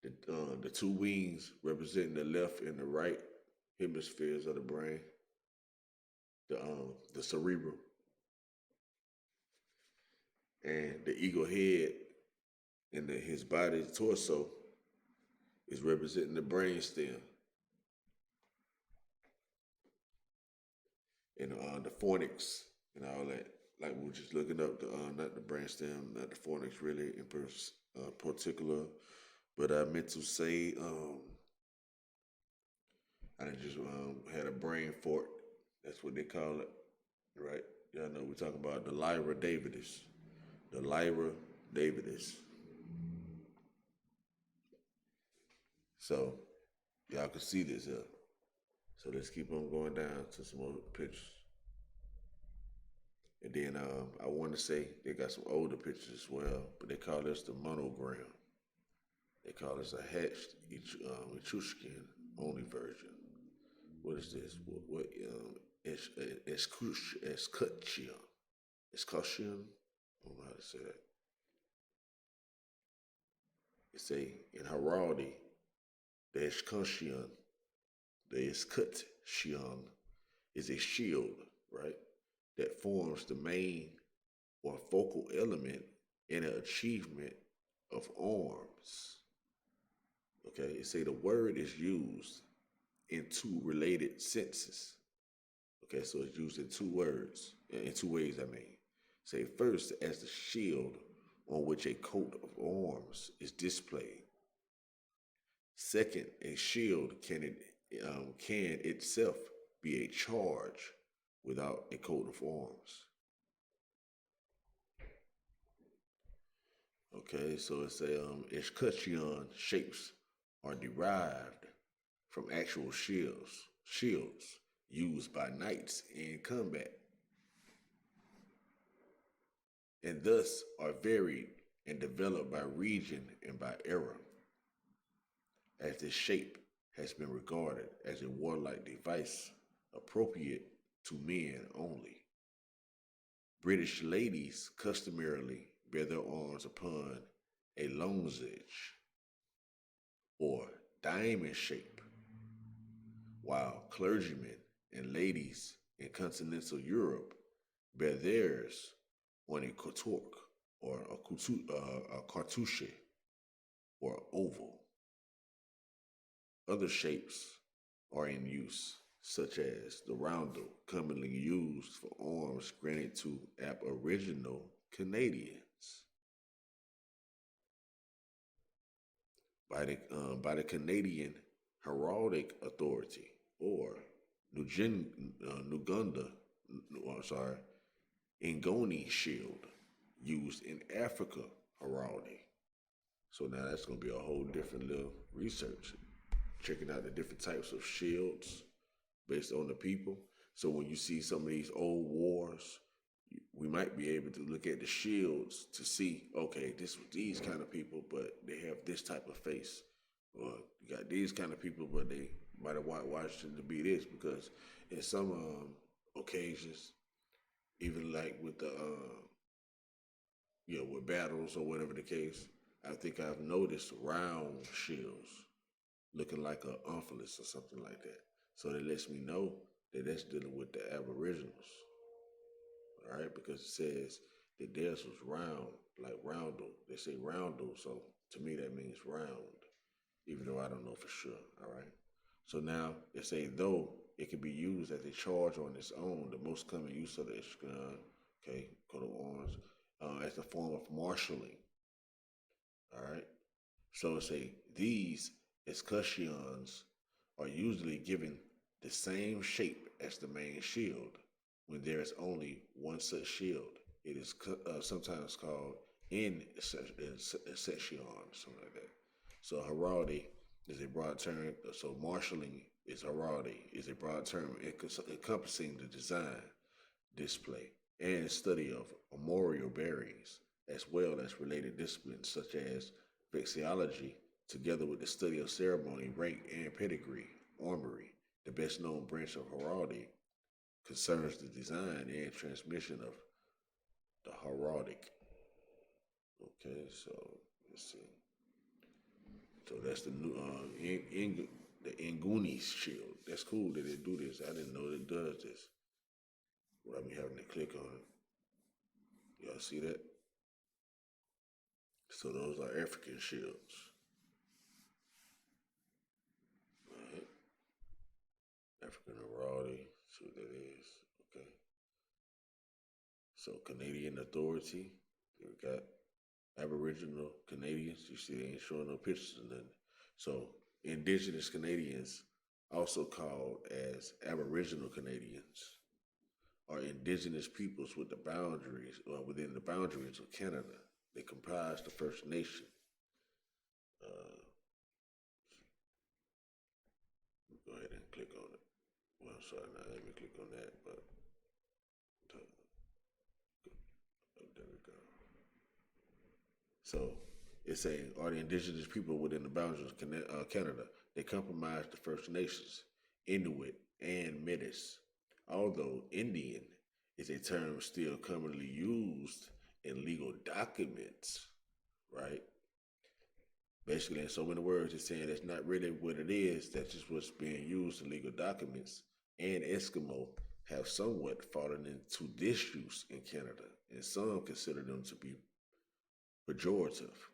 The two wings representing the left and the right hemispheres of the brain. The cerebral. And the eagle head and his body's torso is representing the brain stem. And the fornix and all that. Like we're just looking up not the brainstem, not the fornix really in particular, but I meant to say I just had a brain fort. That's what they call it, right? Y'all know we're talking about the Lyra Davidis, the Lyra Davidis. So y'all can see this here. So let's keep on going down to some more pictures. And then I want to say they got some older pictures as well, but they call this the monogram. They call this a hatched Etruscan only version. What is this? What escutcheon? Escutcheon? I don't know how to say that. It's in heraldry, the escutcheon is a shield, right? That forms the main or focal element in an achievement of arms. Okay, it say the word is used in two related senses. Okay, so it's used in two ways, I mean. Say first as the shield on which a coat of arms is displayed. Second, a shield can itself be a charge without a coat of arms. Okay, so it's escutcheon shapes are derived from actual shields used by knights in combat, and thus are varied and developed by region and by era, as this shape has been regarded as a warlike device appropriate to men only. British ladies customarily bear their arms upon a lozenge or diamond shape, while clergymen and ladies in continental Europe bear theirs on a cotorque or a cartouche or oval. Other shapes are in use, such as the roundel, commonly used for arms granted to Aboriginal Canadians. By the Canadian Heraldic Authority, or Ngoni shield, used in Africa heraldry. So now that's going to be a whole different little research, checking out the different types of shields based on the people. So when you see some of these old wars, we might be able to look at the shields to see, okay, this was these kind of people, but they have this type of face. Or you got these kind of people, but they might have watched it to be this, because in some occasions, even like with the with battles or whatever the case, I think I've noticed round shields looking like an omphalos or something like that. So that lets me know that that's dealing with the Aboriginals. All right, because it says that theirs was round, like roundel. They say roundel, so to me that means round, even though I don't know for sure. All right. So now they say though it can be used as a charge on its own, the most common use of the coat of arms, as a form of marshalling. All right. So say these escutcheons are usually given the same shape as the main shield. When there is only one such shield, it is sometimes called section, something like that. So heraldry is a broad term. So marshalling is heraldry, is a broad term encompassing the design, display, and study of armorial bearings, as well as related disciplines such as vexillology, together with the study of ceremony, rank, and pedigree. Armory, the best known branch of heraldry, concerns the design and transmission of the heraldic. Okay, so let's see. So that's the new the Nguni shield. That's cool that they do this. I didn't know it does this. Well, I'm having to click on it. Y'all see that? So those are African shields. All right. African heraldry. See what that is. Okay. So Canadian Authority. We got Aboriginal Canadians. You see, they ain't showing no pictures of nothing. So Indigenous Canadians, also called as Aboriginal Canadians, are indigenous peoples with the boundaries, or within the boundaries of Canada. They comprise the First Nation. sorry, now let me click on that, but there we go. So it's saying, are the indigenous people within the boundaries of Canada? They comprise the First Nations, Inuit, and Métis. Although Indian is a term still commonly used in legal documents, right? Basically, in so many words, it's saying that's not really what it is. That's just what's being used in legal documents. And Eskimo have somewhat fallen into disuse in Canada, and some consider them to be pejorative,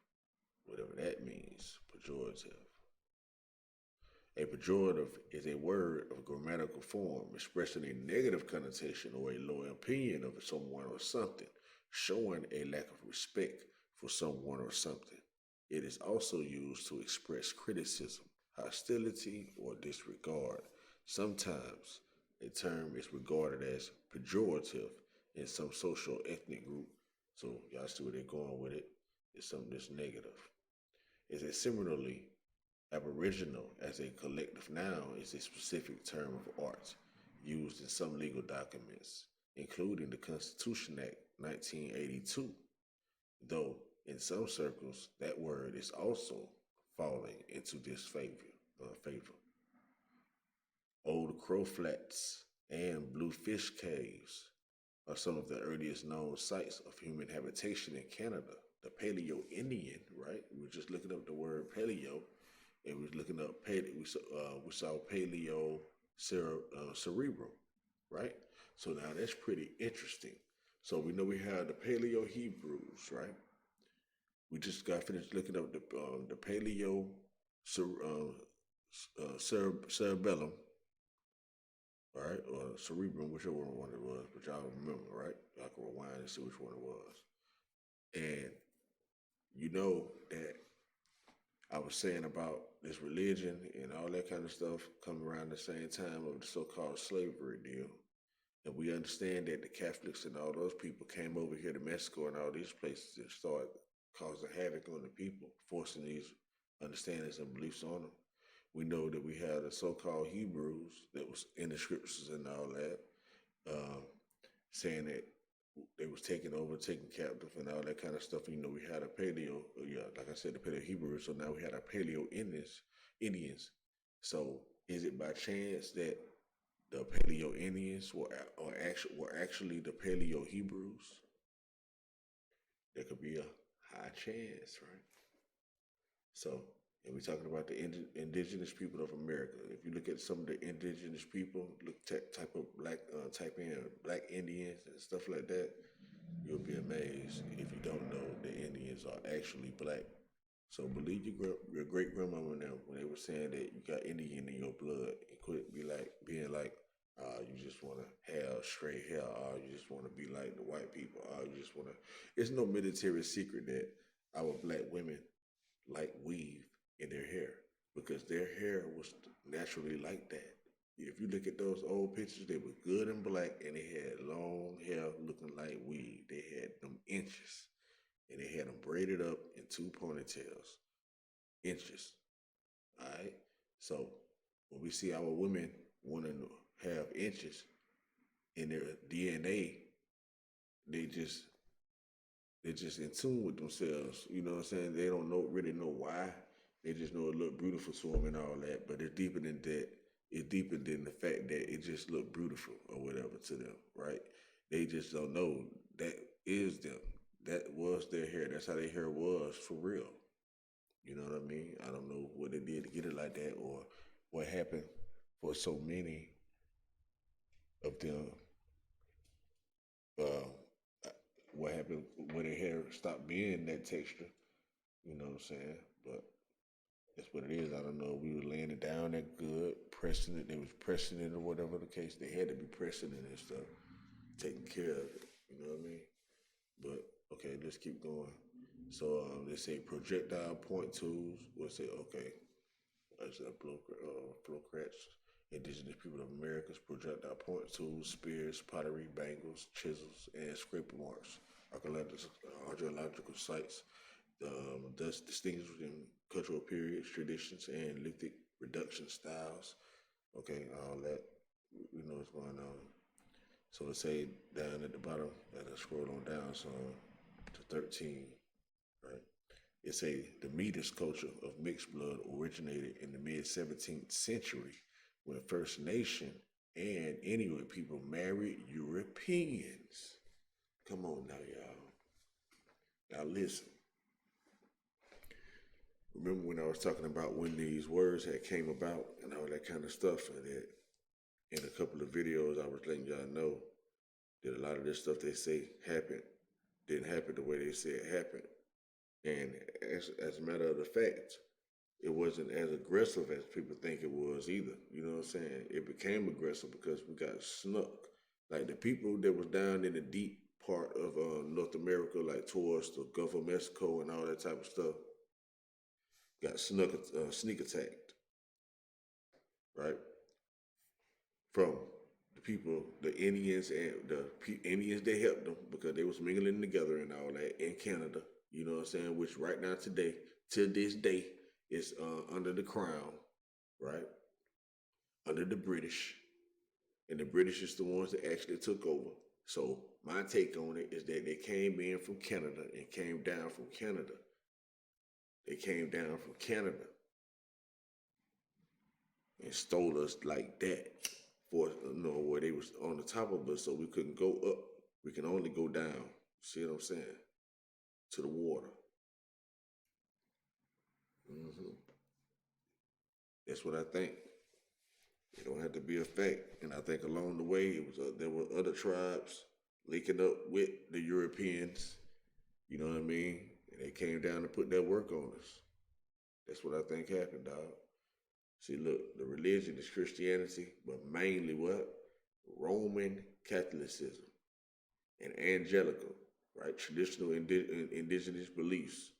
whatever that means, pejorative. A pejorative is a word of grammatical form expressing a negative connotation or a low opinion of someone or something, showing a lack of respect for someone or something. It is also used to express criticism, hostility, or disregard. Sometimes a term is regarded as pejorative in some social ethnic group. So y'all see where they're going with it. It's something that's negative. Is it similarly Aboriginal as a collective noun is a specific term of art used in some legal documents, including the Constitution Act 1982, though in some circles that word is also falling into disfavor. Old Crow Flats and Bluefish Caves are some of the earliest known sites of human habitation in Canada. The Paleo-Indian, right? We were just looking up the word paleo, and we was looking up we saw Paleo cerebrum, right? So now that's pretty interesting. So we know we have the Paleo Hebrews, right? We just got finished looking up the Paleo cerebellum, all right, or cerebrum, whichever one it was, but y'all remember, right? Y'all can rewind and see which one it was. And you know that I was saying about this religion and all that kind of stuff coming around the same time of the so-called slavery deal. And we understand that the Catholics and all those people came over here to Mexico and all these places and started causing havoc on the people, forcing these understandings and beliefs on them. We know that we had the so-called Hebrews that was in the scriptures and all that, saying that they was taken over, taken captive, and all that kind of stuff. You know, we had a paleo, like I said, the paleo Hebrews. So now we had a paleo Indians. So is it by chance that the paleo Indians were actually the paleo Hebrews? There could be a high chance, right? So, and we're talking about the indigenous people of America. If you look at some of the indigenous people, type in Black Indians and stuff like that, you'll be amazed if you don't know the Indians are actually Black. So believe your great grandmama now when they were saying that you got Indian in your blood, and quit being like, you just want to have straight hair, you just want to be like the white people, you just want to. It's no military secret that our Black women like weave in their hair because their hair was naturally like that. If you look at those old pictures, they were good and black and they had long hair looking like weave. They had them inches and they had them braided up in two ponytails. Inches. All right. So when we see our women wanting to have inches in their DNA, they're just in tune with themselves. You know what I'm saying? They don't really know why. They just know it look beautiful to them and all that. But it's deeper than that. It's deeper than the fact that it just looked beautiful or whatever to them, right? They just don't know that is them. That was their hair. That's how their hair was for real. You know what I mean? I don't know what they did to get it like that or what happened for so many of them. What happened when their hair stopped being that texture? You know what I'm saying? But that's what it is. I don't know. We were laying it down that good, pressing it. They was pressing it or whatever the case. They had to be pressing it and stuff, taking care of it. You know what I mean? But okay, let's keep going. So they say projectile point tools. We'll say okay. I said Flocrats, Indigenous people of America's projectile point tools, spears, pottery, bangles, chisels, and scraper marks. Archaeological sites, thus distinguished within cultural periods, traditions, and lithic reduction styles. Okay, all that. we know what's going on. So let's say down at the bottom, and I scroll on down so to 13, right? It say the Metis culture of mixed blood originated in the mid 17th century when First Nation and Inuit people married Europeans. Come on now, y'all. Now listen. Remember when I was talking about when these words had came about and all that kind of stuff, and that in a couple of videos I was letting y'all know that a lot of this stuff they say happened didn't happen the way they said it happened. And as a matter of the fact, it wasn't as aggressive as people think it was either. You know what I'm saying? It became aggressive because we got snuck. Like the people that was down in the deep part of North America, like towards the Gulf of Mexico and all that type of stuff, got sneak attacked, right? From the people, the Indians and the Indians that helped them because they was mingling together and all that in Canada. You know what I'm saying? Which right now today, to this day, is under the crown, right? Under the British. And the British is the ones that actually took over. So my take on it is that they came in from Canada and came down from Canada. They came down from Canada and stole us like that for, where they was on the top of us so we couldn't go up. We can only go down. See what I'm saying? To the water. That's what I think. It don't have to be a fact. And I think along the way, it was there were other tribes linking up with the Europeans. You know what I mean? And they came down to put that work on us. That's what I think happened, dog. See, look, the religion is Christianity, but mainly what? Roman Catholicism and angelical, right? Traditional indigenous beliefs,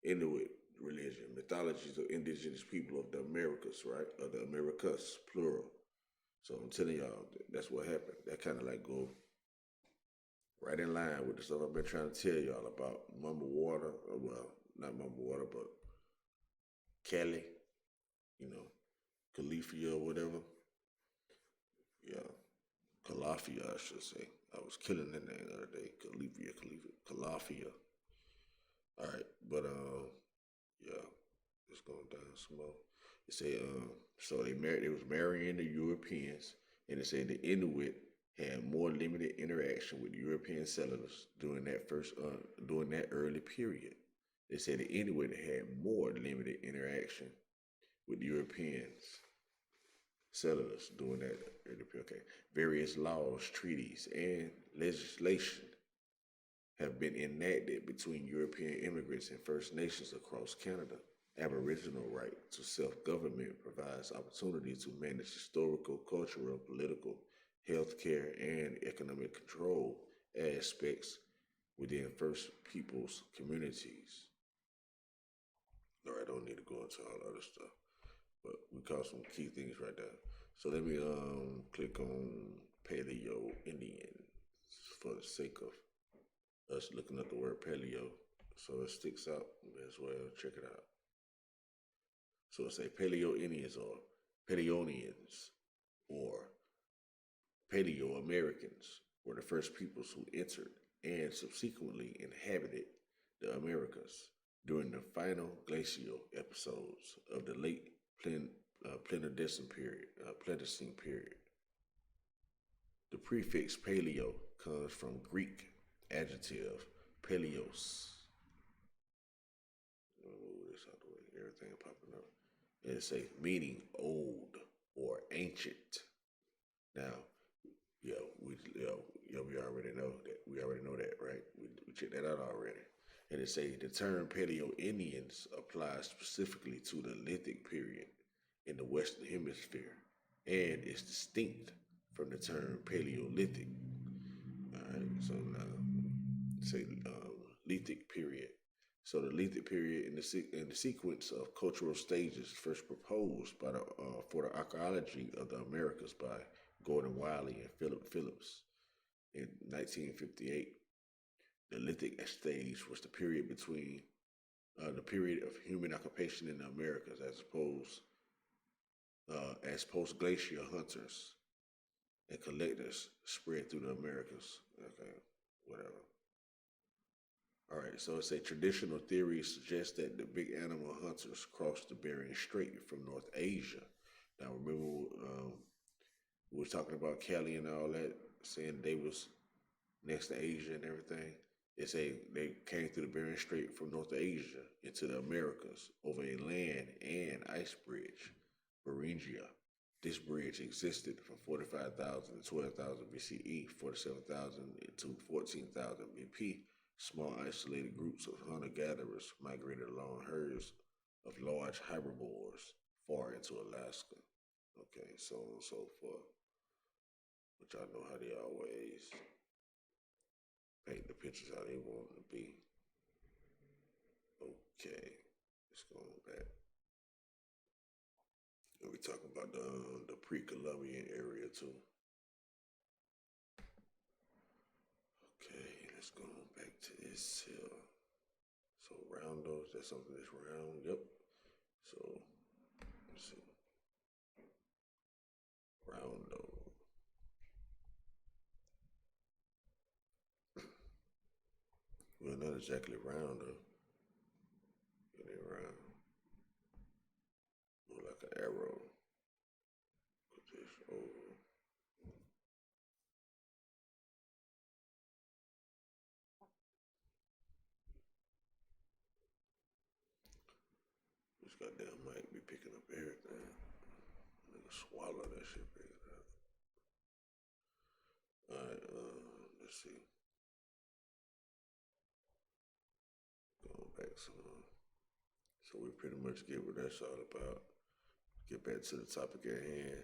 Inuit religion, mythologies of indigenous people of the Americas, right? Of the Americas, plural. So I'm telling y'all, that's what happened. That kind of like go right in line with the stuff I've been trying to tell y'all about Mumble Water, well, not Mumble Water, but Cali, Califia or whatever. Yeah, Calafia, I should say. I was killing that name the other day. Calafia. All right, but yeah, it's going down some more. It say so they was marrying the Europeans, and it said the Inuit had more limited interaction with European settlers during that early period. They said the Inuit had more limited interaction with Europeans settlers during that early period. Okay. Various laws, treaties, and legislation have been enacted between European immigrants and First Nations across Canada. Aboriginal right to self-government provides opportunity to manage historical, cultural, political, healthcare, and economic control aspects within First Peoples communities. All right, I don't need to go into all the other stuff, but we caught some key things right there. So let me click on Paleo Indians for the sake of us looking up the word paleo, so it sticks out as well. Check it out. So it say Paleo Indians or Paleonians or Paleo Americans were the first peoples who entered and subsequently inhabited the Americas during the final glacial episodes of the late Pleistocene period. The prefix paleo comes from Greek adjective paleos. Let me move this out the way. Everything popping up. And it say meaning old or ancient. Now, we already know that. We already know that, right? We checked that out already. And it say the term Paleo-Indians applies specifically to the Lytic period in the Western Hemisphere and is distinct from the term Paleolithic. All right, so now say Lytic period. So the Lytic period in the sequence of cultural stages first proposed by for the archaeology of the Americas by Gordon Wiley and Philip Phillips in 1958. The Lytic stage was the period between the period of human occupation in the Americas as post-glacial hunters and collectors spread through the Americas. Okay, whatever. All right, so it's a traditional theory suggests that the big animal hunters crossed the Bering Strait from North Asia. Now, remember, we were talking about Cali and all that, saying they was next to Asia and everything. It's they came through the Bering Strait from North Asia into the Americas over a land and ice bridge, Beringia. This bridge existed from 45,000 to 12,000 BCE, 47,000 to 14,000 BP. Small isolated groups of hunter-gatherers migrated along herds of large herbivores far into Alaska. Okay, so on and so forth. Which I know how they always paint the pictures how they want them to be. Okay, let's go on back. And we talking about the pre-Columbian area too. Okay, let's go on back to this hill. So roundos, that's something that's round. Yep. So let's see. Roundo. Well, not exactly round though. It ain't round. More like an arrow. Put this over. This goddamn mic be picking up everything. Nigga swallow that shit, pick it up. Alright, let's see. Going back some. So we pretty much get what that's all about. Get back to the topic at hand.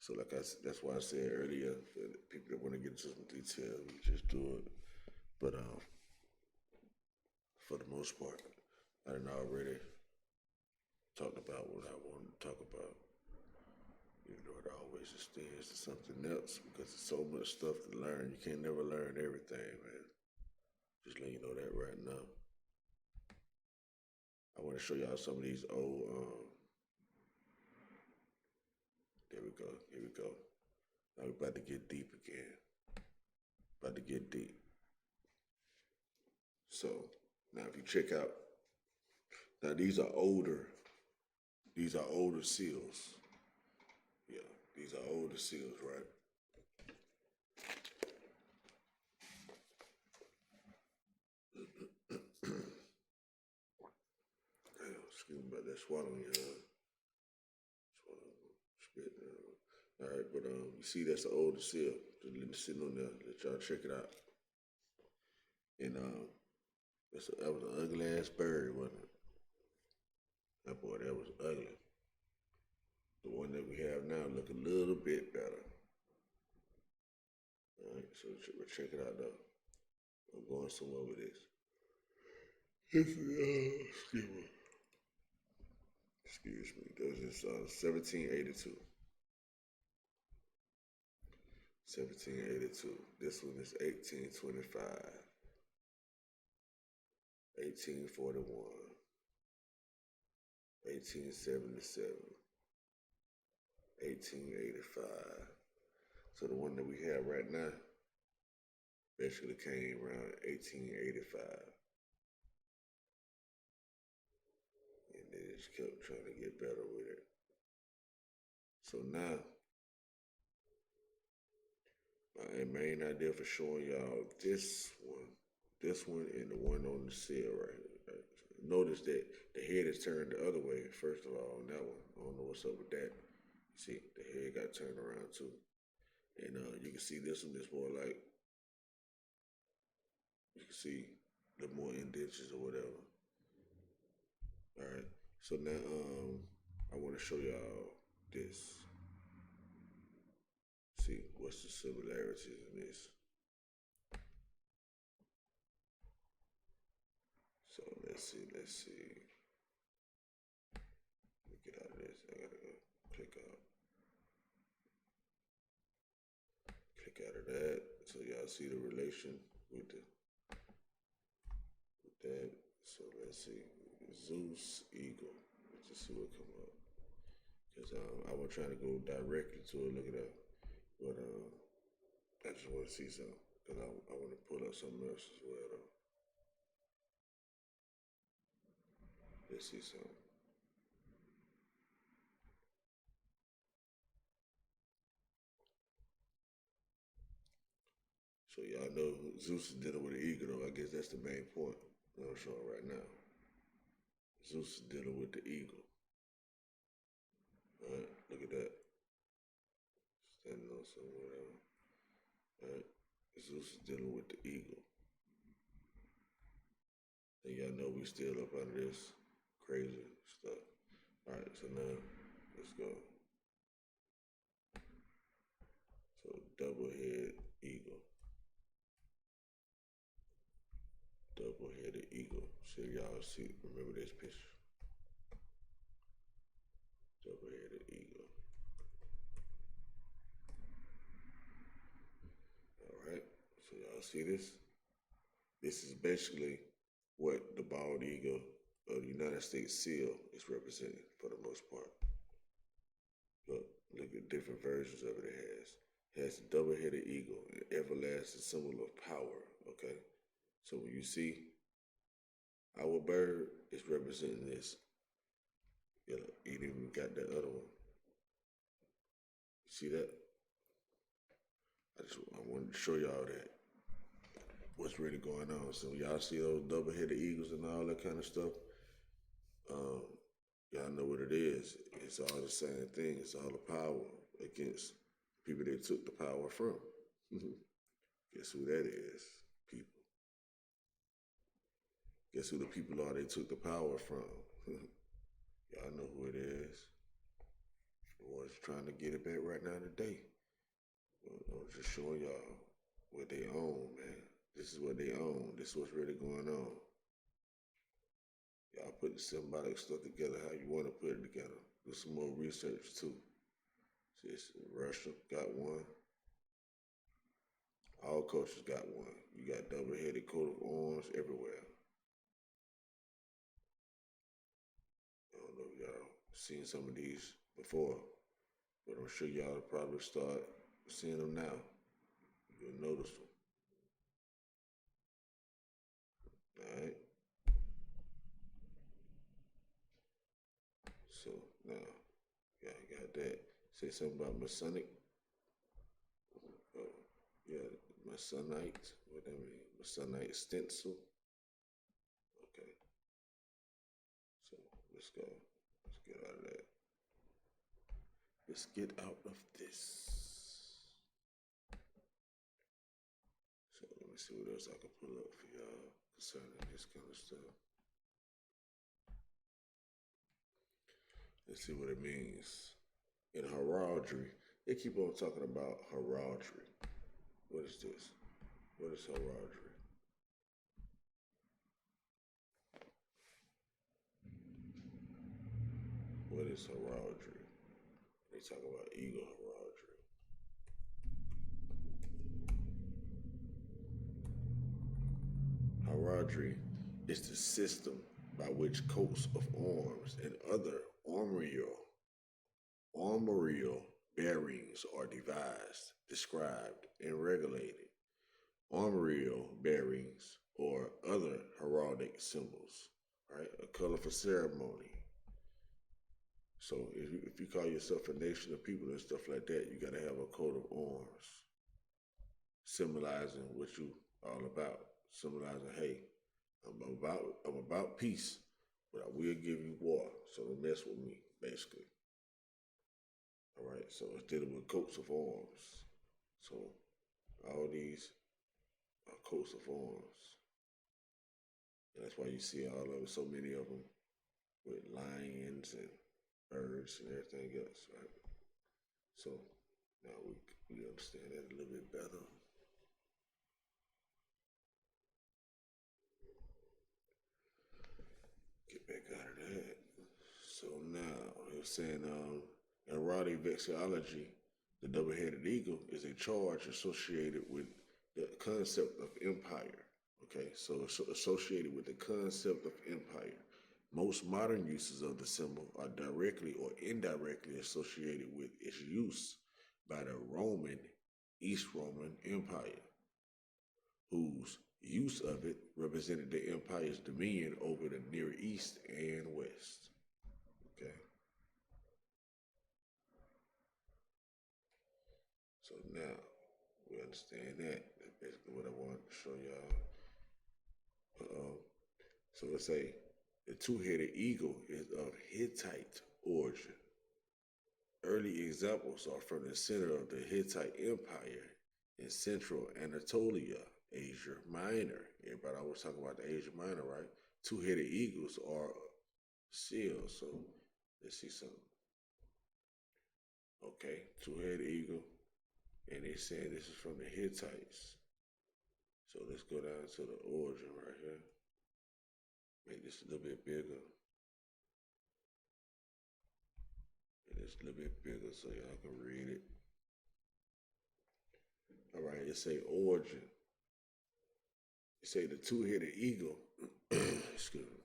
So like that's why I said earlier, that people that want to get into some detail, you just do it. But for the most part, I done already talked about what I wanted to talk about. Even though it always extends to something else because there's so much stuff to learn. You can't never learn everything, man. Just letting you know that right now. I want to show y'all some of these old, there we go, here we go. Now we're about to get deep again. About to get deep. So, now if you check out, now these are older seals. Yeah, these are older seals, right? Excuse me about that swallowing, spit. All right, but you see that's the older seal. Just let me sit on there. Let y'all check it out. And that was an ugly ass bird, wasn't it? That boy, that was ugly. The one that we have now look a little bit better. All right, so we'll check it out though. I'm going somewhere with this. Excuse me. This is 1782. 1782. This one is 1825. 1841. 1877. 1885. So the one that we have right now basically came around 1885. And they just kept trying to get better with it. So now, my main idea for showing y'all this one and the one on the seal right here. Notice that the head is turned the other way, first of all, on that one. I don't know what's up with that. See, the head got turned around too. And you can see this one is more like, you can see the more indentations or whatever. All right, so now I want to show y'all this. See, what's the similarities in this? So let's see. Let me get out of this. I gotta go click out of that. So y'all see the relation with that. So let's see. Zeus Eagle. Let's just see what come up. Because I was trying to go directly to it. Look at that. But I just want to see something because I want to pull up something else as well. Though. Let's see something. So y'all know Zeus is dealing with the eagle, though. I guess that's the main point that I'm showing right now. Zeus is dealing with the eagle. All right, look at that. Standing on somewhere. All right, Zeus is dealing with the eagle. And y'all know we still up under this crazy stuff. All right, so now let's go. So double-head eagle. Double-headed eagle. So y'all see, remember this picture. Double-headed eagle. All right, so y'all see this? This is basically what the bald eagle of the United States seal is representing for the most part. Look at different versions of it. It has a double-headed eagle, an everlasting symbol of power, okay? So when you see our bird, it's representing this. You know, it even got that other one. See that? I wanted to show y'all that. What's really going on. So y'all see those double-headed eagles and all that kind of stuff? Y'all know what it is. It's all the same thing. It's all the power against people they took the power from. Guess who that is? People. Guess who the people are they took the power from? Y'all know who it is. The ones trying to get it back right now today. I'm just showing y'all what they own, man. This is what they own. This is what's really going on. Y'all put the symbolic stuff together how you want to put it together. Do some more research too. See, Russia got one. All cultures got one. You got double-headed coat of arms everywhere. I don't know if y'all seen some of these before, but I'm sure y'all probably start seeing them now. You'll notice them. All right. So now, y'all got that. Say something about Masonic. Yeah, Masonite. What that mean? Masonite stencil. Okay. So let's go. Let's get out of that. Let's get out of this. So let me see what else I can pull up for y'all concerning this kind of stuff. Let's see what it means. In heraldry, they keep on talking about heraldry. What is this? What is heraldry? What is heraldry? They talk about eagle heraldry. Heraldry is the system by which coats of arms and other armorial bearings are devised, described, and regulated. Armorial bearings or other heraldic symbols, right? A colorful ceremony. So if you call yourself a nation of people and stuff like that, you got to have a coat of arms, symbolizing what you all about. Symbolizing, hey, I'm about peace, but I will give you war. So don't mess with me, basically. All right. So it's dealing with coats of arms. So all these are coats of arms, and that's why you see all of them, so many of them with lions and birds and everything else, right? So now we understand that a little bit better. Get back out of that. So now he was saying in erotic vexillology, the double-headed eagle is a charge associated with the concept of empire. Okay, so it's associated with the concept of empire. Most modern uses of the symbol are directly or indirectly associated with its use by the East Roman Empire, whose use of it represented the empire's dominion over the Near East and West. Okay. So now we understand that. That's basically what I wanted to show y'all. So let's say the two-headed eagle is of Hittite origin. Early examples are from the center of the Hittite Empire in central Anatolia, Asia Minor. Everybody always talk about the Asia Minor, right? Two-headed eagles are seals. So let's see something. Okay, two-headed eagle. And they saying this is from the Hittites. So let's go down to the origin right here. Make this a little bit bigger. And it's a little bit bigger so y'all can read it. All right, it say origin. It say the two-headed eagle, excuse me,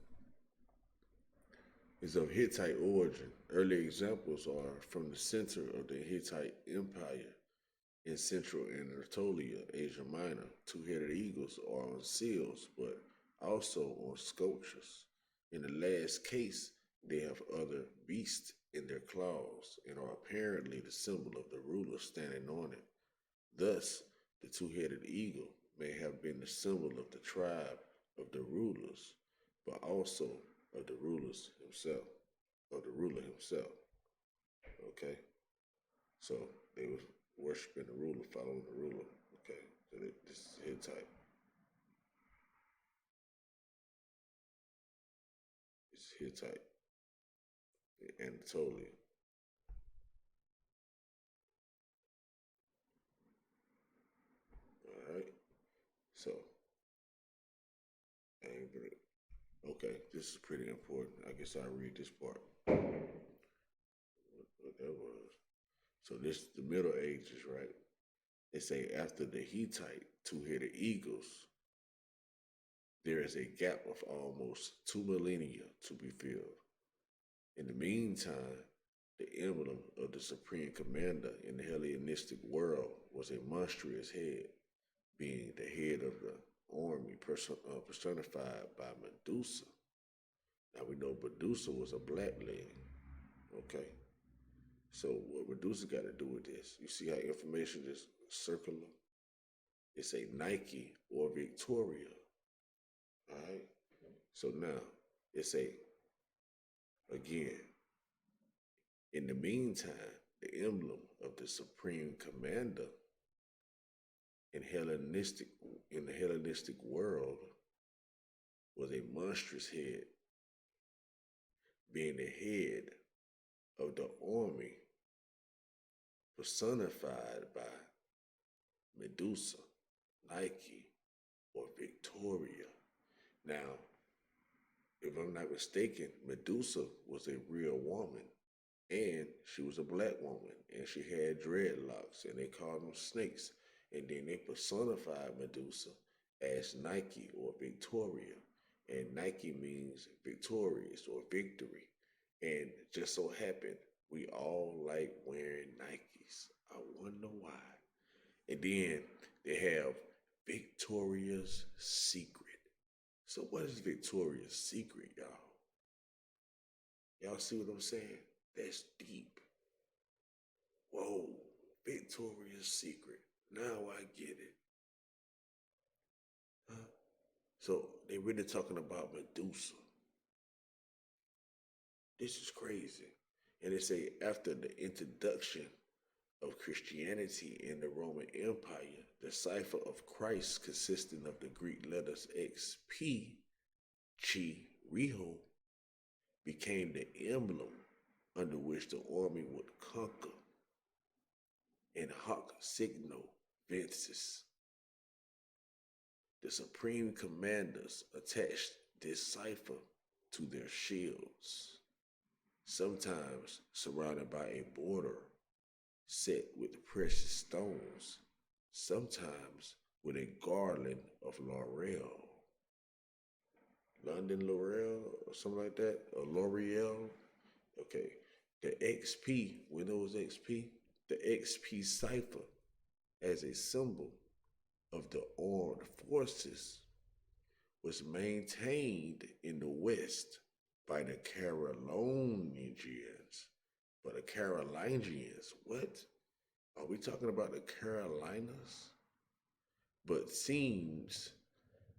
is of Hittite origin. Early examples are from the center of the Hittite Empire in central Anatolia, Asia Minor. Two-headed eagles are on seals, but also on sculptures. In the last case, they have other beasts in their claws and are apparently the symbol of the ruler standing on it. Thus, the two-headed eagle may have been the symbol of the tribe of the rulers, but also of the ruler himself. Okay? So they was worshiping the ruler, following the ruler. Okay, so this is Hittite. It's Hittite. Anatolia. All right. So, okay, this is pretty important. I guess I'll read this part. What that was. So this is the Middle Ages, right? They say after the Hittite two-headed eagles, there is a gap of almost 2 millennia to be filled. In the meantime, the emblem of the supreme commander in the Hellenistic world was a monstrous head, being the head of the army personified by Medusa. Now we know Medusa was a black lady, okay? So what Medusa got to do with this? You see how information is circular? It's a Nike or Victoria, all right? So now it's again, in the meantime, the emblem of the supreme commander in the Hellenistic world was a monstrous head, being the head of the army personified by Medusa, Nike, or Victoria. Now, if I'm not mistaken, Medusa was a real woman, and she was a black woman, and she had dreadlocks, and they called them snakes. And then they personified Medusa as Nike or Victoria. And Nike means victorious or victory. And just so happened, we all like wearing Nikes. I wonder why. And then they have Victoria's Secret. So what is Victoria's Secret, y'all? Y'all see what I'm saying? That's deep. Whoa, Victoria's Secret. Now I get it. Huh? So they really talking about Medusa. This is crazy. And they say after the introduction of Christianity in the Roman Empire, the cipher of Christ consisting of the Greek letters Xp, Chi, Riho, became the emblem under which the army would conquer, and hoc signo vinces. The supreme commanders attached this cipher to their shields, sometimes surrounded by a border set with precious stones, sometimes with a garland of laurel. London Laurel or something like that, or L'Oreal. Okay, the XP, Windows XP, the XP Cipher as a symbol of the armed forces was maintained in the West by the Carolinians. But the Carolinians, what? Are we talking about the Carolinas? But seems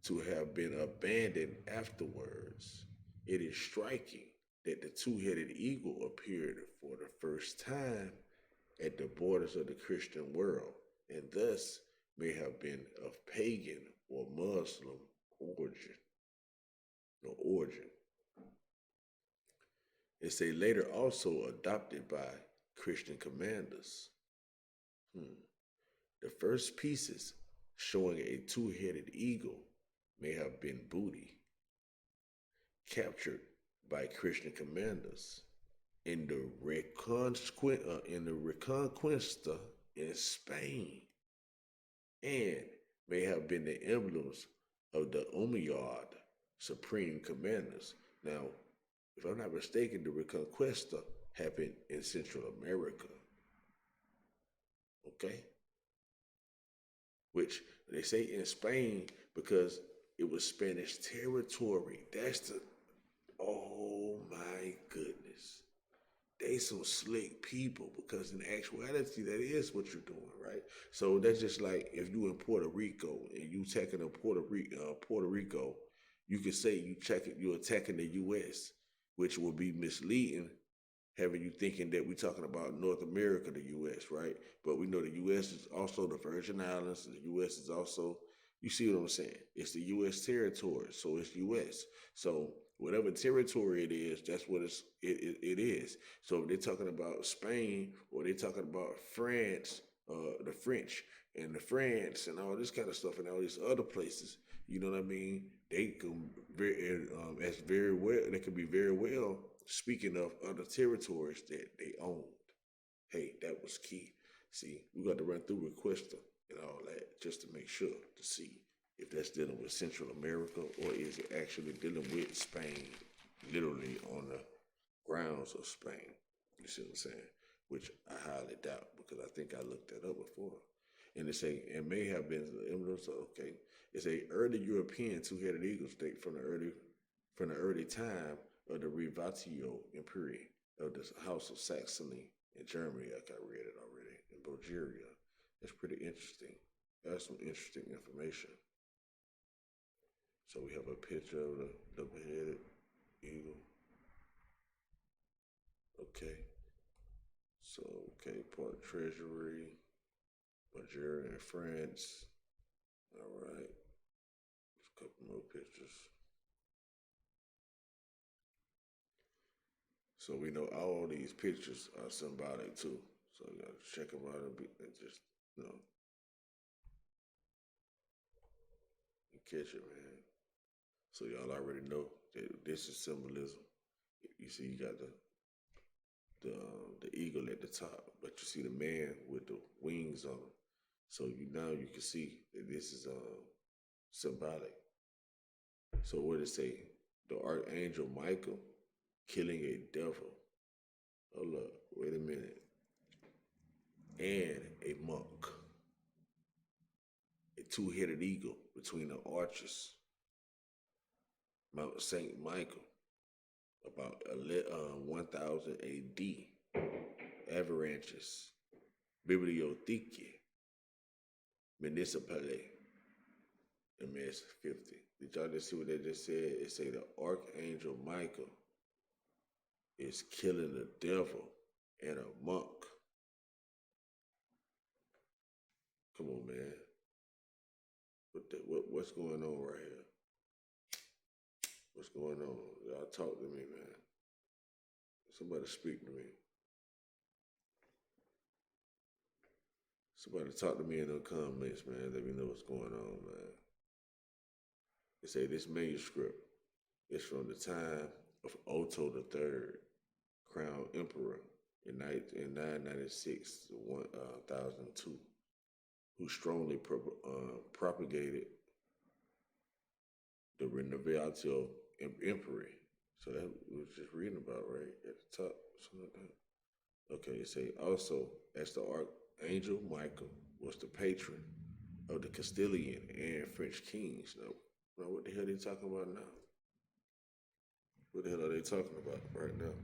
to have been abandoned afterwards. It is striking that the two-headed eagle appeared for the first time at the borders of the Christian world, and thus may have been of pagan or Muslim origin. It's a later also adopted by Christian commanders. The first pieces showing a two-headed eagle may have been booty captured by Christian commanders in the Reconquista in Spain, and may have been the emblems of the Umayyad supreme commanders. Now, if I'm not mistaken, the Reconquista happened in Central America. Okay? Which they say in Spain because it was Spanish territory. Oh my goodness. They some slick people because in actuality, that is what you're doing, right? So that's just like if you in Puerto Rico and you attacking Puerto Rico, you could say you're attacking the U.S., which would be misleading, having you thinking that we're talking about North America, the U.S., right? But we know the U.S. is also the Virgin Islands, and the U.S. is also, you see what I'm saying? It's the U.S. territory, so it's U.S. So whatever territory it is, that's what it is. So if they're talking about Spain or they're talking about France, the French and the France and all this kind of stuff and all these other places, you know what I mean? They can they can be very well speaking of other territories that they owned. Hey, that was key. See, we got to run through Requesta and all that just to make sure to see if that's dealing with Central America or is it actually dealing with Spain, literally on the grounds of Spain. You see what I'm saying? Which I highly doubt because I think I looked that up before. And it say it may have been okay. It's a early European two-headed eagle state from the early time of the Rivatio Imperi of the House of Saxony in Germany. Like I read it already in Bulgaria. That's pretty interesting. That's some interesting information. So we have a picture of the double-headed eagle. Okay. So, okay, part treasury, Bulgaria and France. All right. Just a couple more pictures. So we know all these pictures are symbolic too. So you gotta check them out and just, you catch it, man. So y'all already know that this is symbolism. You see, you got the eagle at the top, but you see the man with the wings on him. So now you can see that this is symbolic. So what did it say? The Archangel Michael killing a devil. Hold up, wait a minute. And a monk. A two-headed eagle between the arches. Mount St. Michael, about 1000 AD. Avalanches, Bibliotheque, Municipale, MS 50. Did y'all just see what they just said? It say the Archangel Michael is killing the devil and a monk. Come on, man. What's going on right here? What's going on? Y'all talk to me, man. Somebody speak to me. Somebody talk to me in the comments, man. Let me know what's going on, man. They say this manuscript is from the time of Otto III, crown emperor in 996 to 1002, who strongly propagated the Renovatio Imperi. So that we was just reading about right at the top, something like that. Okay, it say also as the archangel Michael was the patron of the Castilian and French kings. Now what the hell are they talking about now? What the hell are they talking about right now?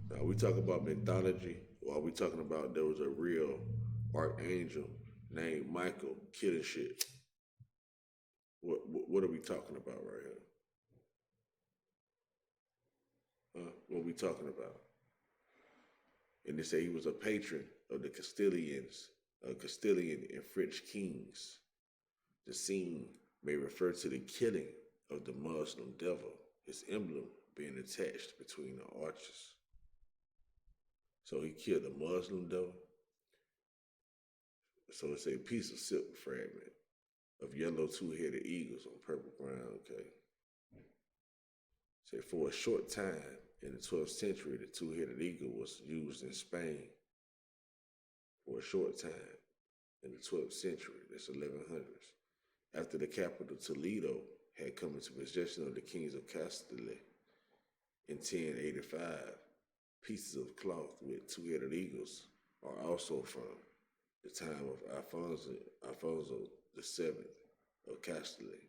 Now, are we talking about mythology, or are we talking about there was a real archangel named Michael killing shit? What are we talking about right here? What are we talking about? And they say he was a patron of the Castilian and French kings. The scene may refer to the killing of the Muslim devil, his emblem being attached between the arches. So he killed the Muslim devil. So it's a piece of silk fragment of yellow two-headed eagles on purple ground. Okay. Say for a short time in the 12th century, the two-headed eagle was used in Spain. For a short time in the 12th century, that's 1100s, after the capital Toledo had come into possession of the kings of Castile in 1085, pieces of cloth with two-headed eagles are also from the time of Alfonso VII of Castile,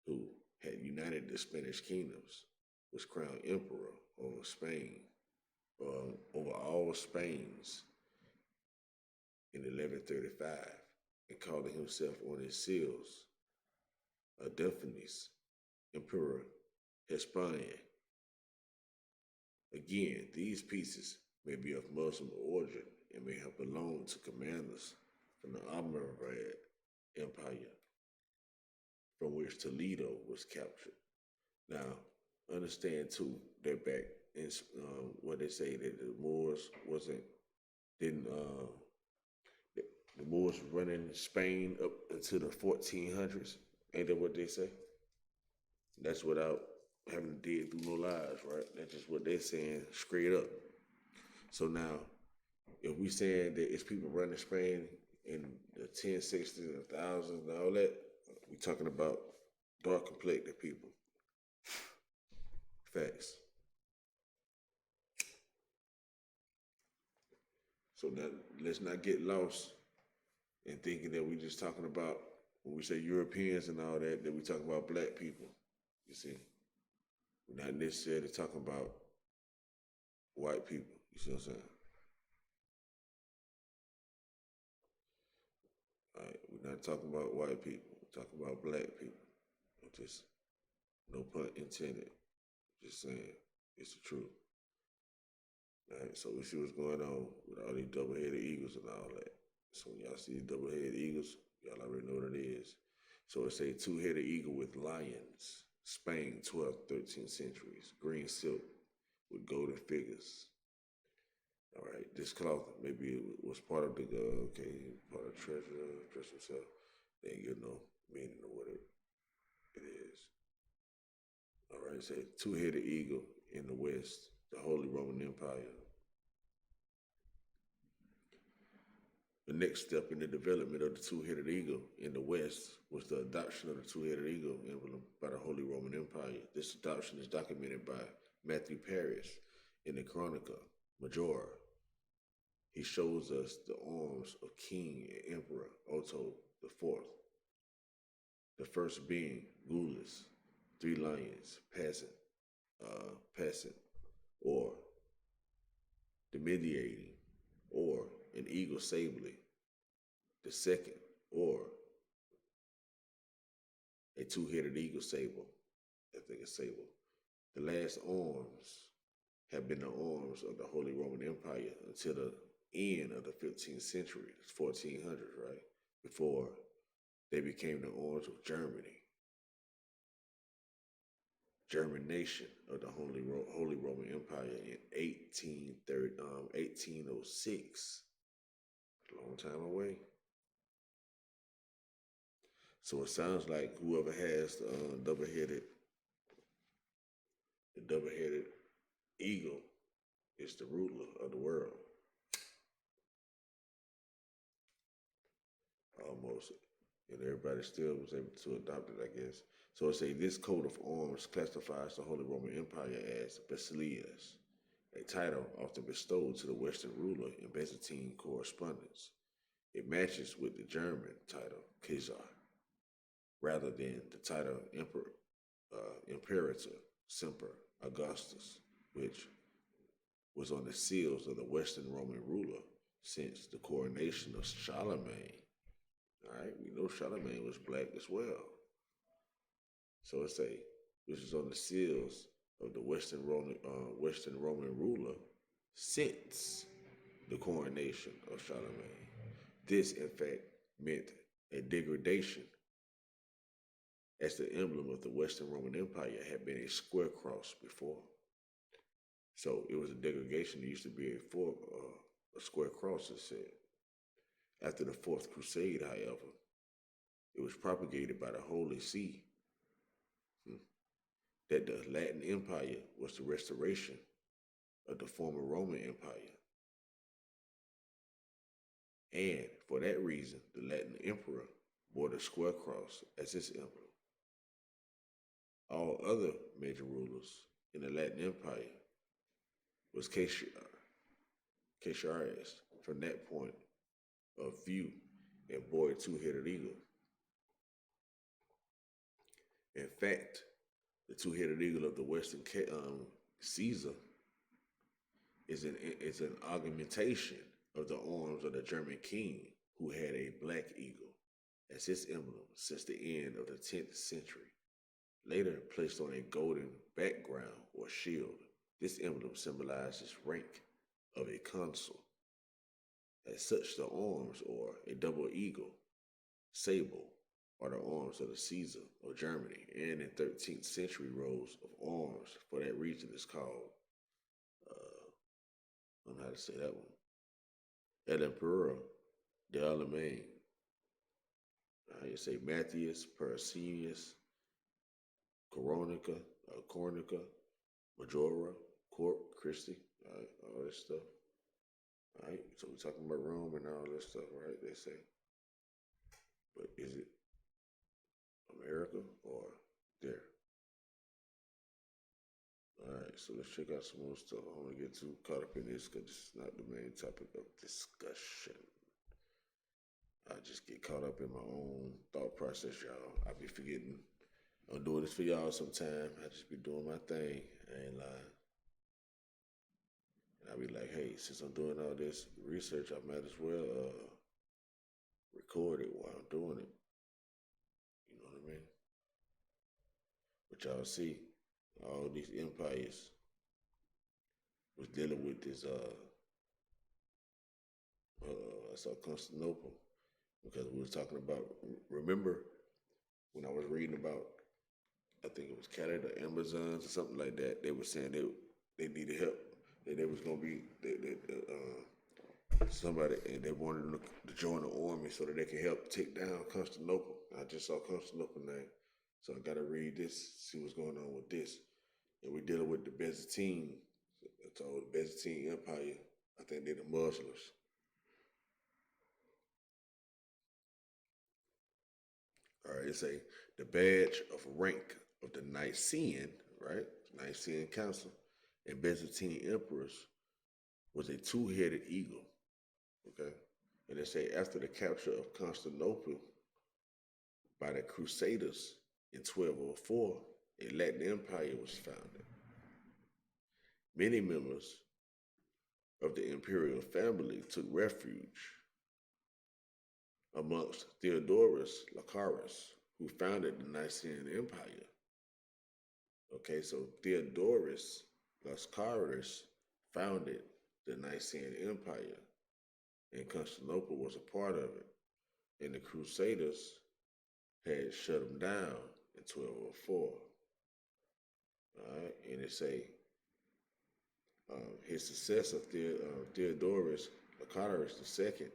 who had united the Spanish kingdoms, was crowned emperor over Spain, over all Spain's in 1135, and calling himself on his seals, Adolphus, Emperor Hispania. Again, these pieces may be of Muslim origin and may have belonged to commanders from the Almoravid Empire, from which Toledo was captured. Now, understand too that back in what they say that the Moors didn't the Moors running Spain up into the 1400s. Ain't that what they say? That's without having to dig through no lies, right? That's just what they're saying straight up. So now, if we saying that it's people running Spain in the 1060s and 1000s and all that, we talking about dark complected people. Facts. So now let's not get lost in thinking that we just talking about, when we say Europeans and all that we talking about black people. You see? We're not necessarily talking about white people. You see what I'm saying? All right, we're not talking about white people. We're talking about black people. Just no pun intended. Just saying, it's the truth. All right, so we see what's going on with all these double-headed eagles and all that. So when y'all see these double-headed eagles, y'all already know what it is. So it's a two-headed eagle with lions, Spain, 12th, 13th centuries, green silk with golden figures. All right, this cloth maybe it was part of the part of treasure, dress himself. They ain't get no meaning of what it is. All right, say two-headed eagle in the West, the Holy Roman Empire. The next step in the development of the two-headed eagle in the West was the adoption of the two-headed eagle emblem by the Holy Roman Empire. This adoption is documented by Matthew Paris in the Chronica Major. He shows us the arms of King and Emperor Otto IV, the first being Gules, 3 lions, passant, or the mediating, or an eagle sably, the second, or a two-headed eagle sable. I think it's sable. The last arms have been the arms of the Holy Roman Empire until the end of the 15th century, it's 1400s, right? Before they became the arms of Germany. German nation of the Holy Roman Empire in 1806. A long time away. So it sounds like whoever has the double-headed eagle is the ruler of the world. Almost. And everybody still was able to adopt it, I guess. So it say this coat of arms classifies the Holy Roman Empire as basileus, a title often bestowed to the Western ruler in Byzantine correspondence. It matches with the German title Kaiser, rather than the title Imperator Semper Augustus, which was on the seals of the Western Roman ruler since the coronation of Charlemagne. All right, we know Charlemagne was black as well. So it's which is on the seals of the Western Roman ruler since the coronation of Charlemagne. This, in fact, meant a degradation, as the emblem of the Western Roman Empire had been a square cross before. So it was a degradation. It used to be a square cross, it said. After the Fourth Crusade, however, it was propagated by the Holy See that the Latin Empire was the restoration of the former Roman Empire. And for that reason, the Latin emperor bore the square cross as his emblem. All other major rulers in the Latin Empire was Caesars from that point of view and bore a two-headed eagle. In fact, the two-headed eagle of the Western Caesar is an augmentation of the arms of the German king, who had a black eagle as his emblem since the end of the 10th century. Later placed on a golden background or shield, this emblem symbolizes rank of a consul. As such, the arms, or a double eagle, sable, are the arms of the Caesar of Germany, and in 13th century rows of arms for that region is called, I don't know how to say that one, El Emperor de Allemagne. You say Matthias, Persius, Coronica, Majora, Corp, Christi, all right, all this stuff. All right, so we're talking about Rome and all this stuff, right? They say. But is it America or there? All right, so let's check out some more stuff. I don't want to get too caught up in this because this is not the main topic of discussion. I just get caught up in my own thought process, y'all. I be forgetting I'm doing this for y'all sometime. I just be doing my thing. I ain't lying. And I be like, hey, since I'm doing all this research, I might as well record it while I'm doing it. You know what I mean? But y'all see, all these empires was dealing with this, I saw Constantinople, because we was talking about, remember when I was reading about, I think it was Canada, Amazons or something like that, they were saying they needed help, that there was going to be somebody, and they wanted them to join the army so that they could help take down Constantinople. I just saw Constantinople name, so I got to read this, see what's going on with this. And we're dealing with the Byzantine, so the Byzantine Empire, I think they're the Muslims. All right, it's the badge of rank of the Nicene, right? Nicene Council and Byzantine emperors was a two-headed eagle, okay? And they say after the capture of Constantinople by the Crusaders in 1204, a Latin Empire was founded. Many members of the imperial family took refuge amongst Theodorus Lacarus, who founded the Nicene Empire. Okay, so Theodorus Lacarus founded the Nicene Empire, and Constantinople was a part of it. And the Crusaders had shut him down in 1204. All right, and it say his successor, Theodorus Lacarus II,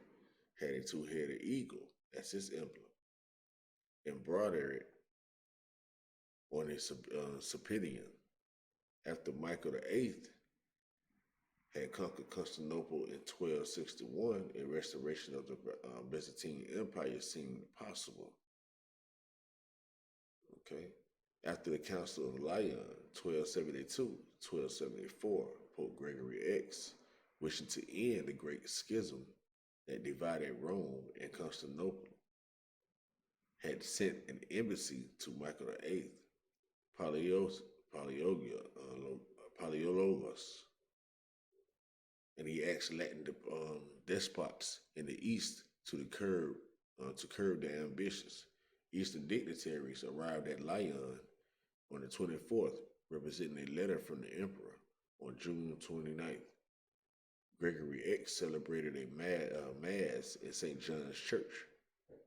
had a two-headed eagle as his emblem, embroidered on his Serpentium. After Michael VIII had conquered Constantinople in 1261, a restoration of the Byzantine Empire seemed possible. Okay, after the Council of Lyre, 1272, 1274, Pope Gregory X, wishing to end the Great Schism that divided Rome and Constantinople, had sent an embassy to Michael VIII, Palaeologus, and he asked Latin despots in the East to curb their ambitions. Eastern dignitaries arrived at Lyon on the 24th, representing a letter from the emperor on June 29th. Gregory X celebrated a mass in St. John's Church,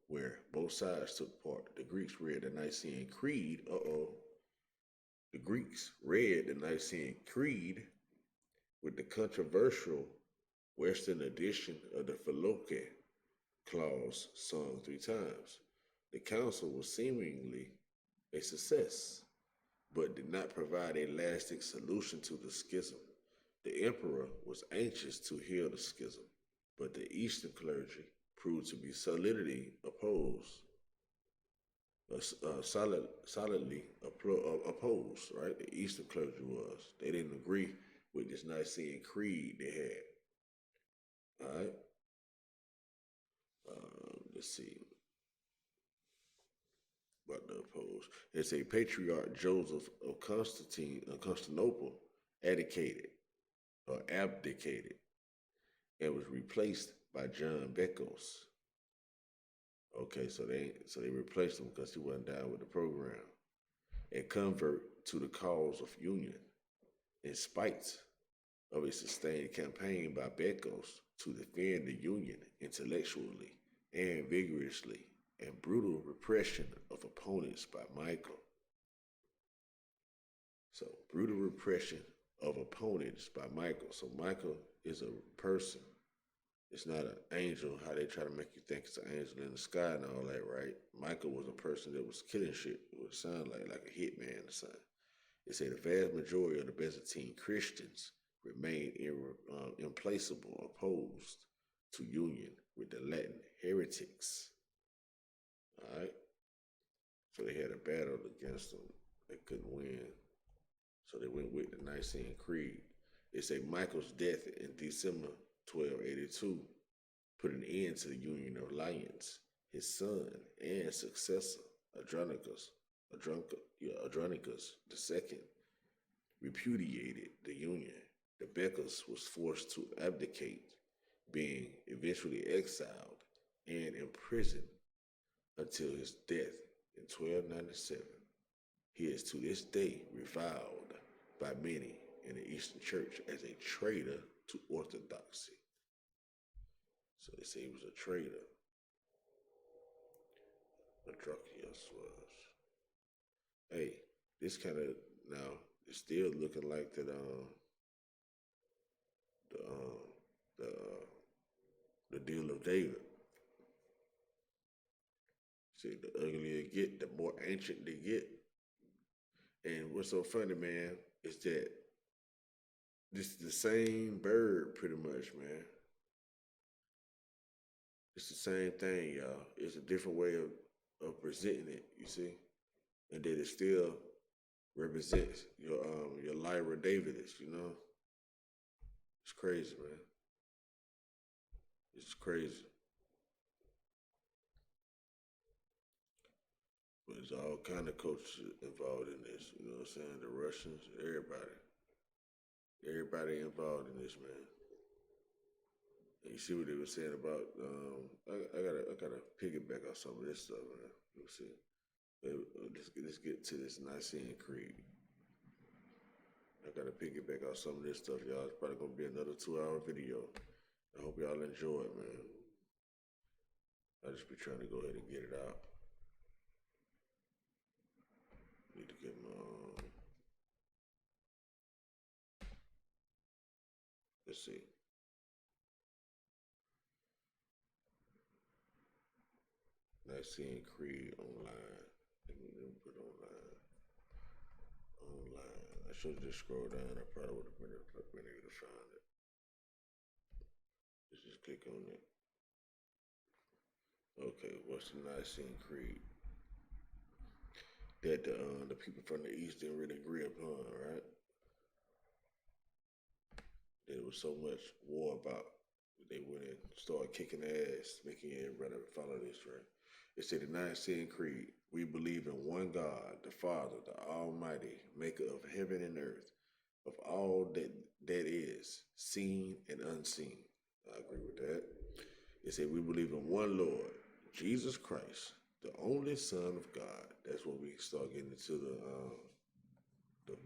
where both sides took part. The Greeks read the Nicene Creed. The Greeks read the Nicene Creed with the controversial Western edition of the Philoke clause sung 3 times. The council was seemingly a success, but did not provide a lasting solution to the schism. The emperor was anxious to heal the schism, but the Eastern clergy proved to be solidly opposed. Solidly opposed, right? The Eastern clergy was. They didn't agree with this Nicene Creed they had. All right. Let's see. About to oppose. It's a patriarch Joseph of Constantinople abdicated and was replaced by John Bekos. Okay, so they replaced him because he wasn't down with the program. A convert to the cause of union, in spite of a sustained campaign by Bekos to defend the union intellectually and vigorously, and brutal repression of opponents by Michael. So, brutal repression of opponents by Michael. So, Michael is a person. It's not an angel, how they try to make you think it's an angel in the sky and all that, right? Michael was a person that was killing shit. It would sound like a hitman or something. It said the vast majority of the Byzantine Christians remained implacable, opposed to union with the Latin heretics. All right? So they had a battle against them. They couldn't win. So they went with the Nicene Creed. They say Michael's death in December 1282 put an end to the union of Lyons. His son and successor, Andronicus II, repudiated the union. The Bekos was forced to abdicate, being eventually exiled and imprisoned until his death in 1297. He is to this day reviled by many in the Eastern Church as a traitor to orthodoxy. So they say he was a traitor. Andronicus was. Hey, this kind of now it's still looking like that. The deal of David. See, the uglier it get, the more ancient they get. And what's so funny, man, is that this is the same bird, pretty much, man. It's the same thing, y'all. It's a different way of presenting it, you see? And that it still represents your Lyra Davidis, you know? It's crazy, man. It's crazy. But there's all kind of cultures involved in this, you know what I'm saying? The Russians, everybody. Everybody involved in this, man. And you see what they were saying about, I gotta piggyback on some of this stuff, man. You'll see. Let's get to this Nicene Creed. I gotta piggyback on some of this stuff, y'all. It's probably gonna be another 2-hour video. I hope y'all enjoy it, man. I just be trying to go ahead and get it out. Need to get my let's see. Nicene Creed online. Let me put online. Online. I should have just scrolled down. I probably would have been able to find it. Let's just click on it. Okay, what's the Nicene Creed? That the people from the East didn't really agree upon, right? There was so much war about. They went and started kicking ass, making everybody follow this, right? It said the Nicene Creed, we believe in one God, the Father, the Almighty, maker of heaven and earth, of all that is, seen and unseen. I agree with that. It said we believe in one Lord, Jesus Christ, the only Son of God. That's when we start getting into the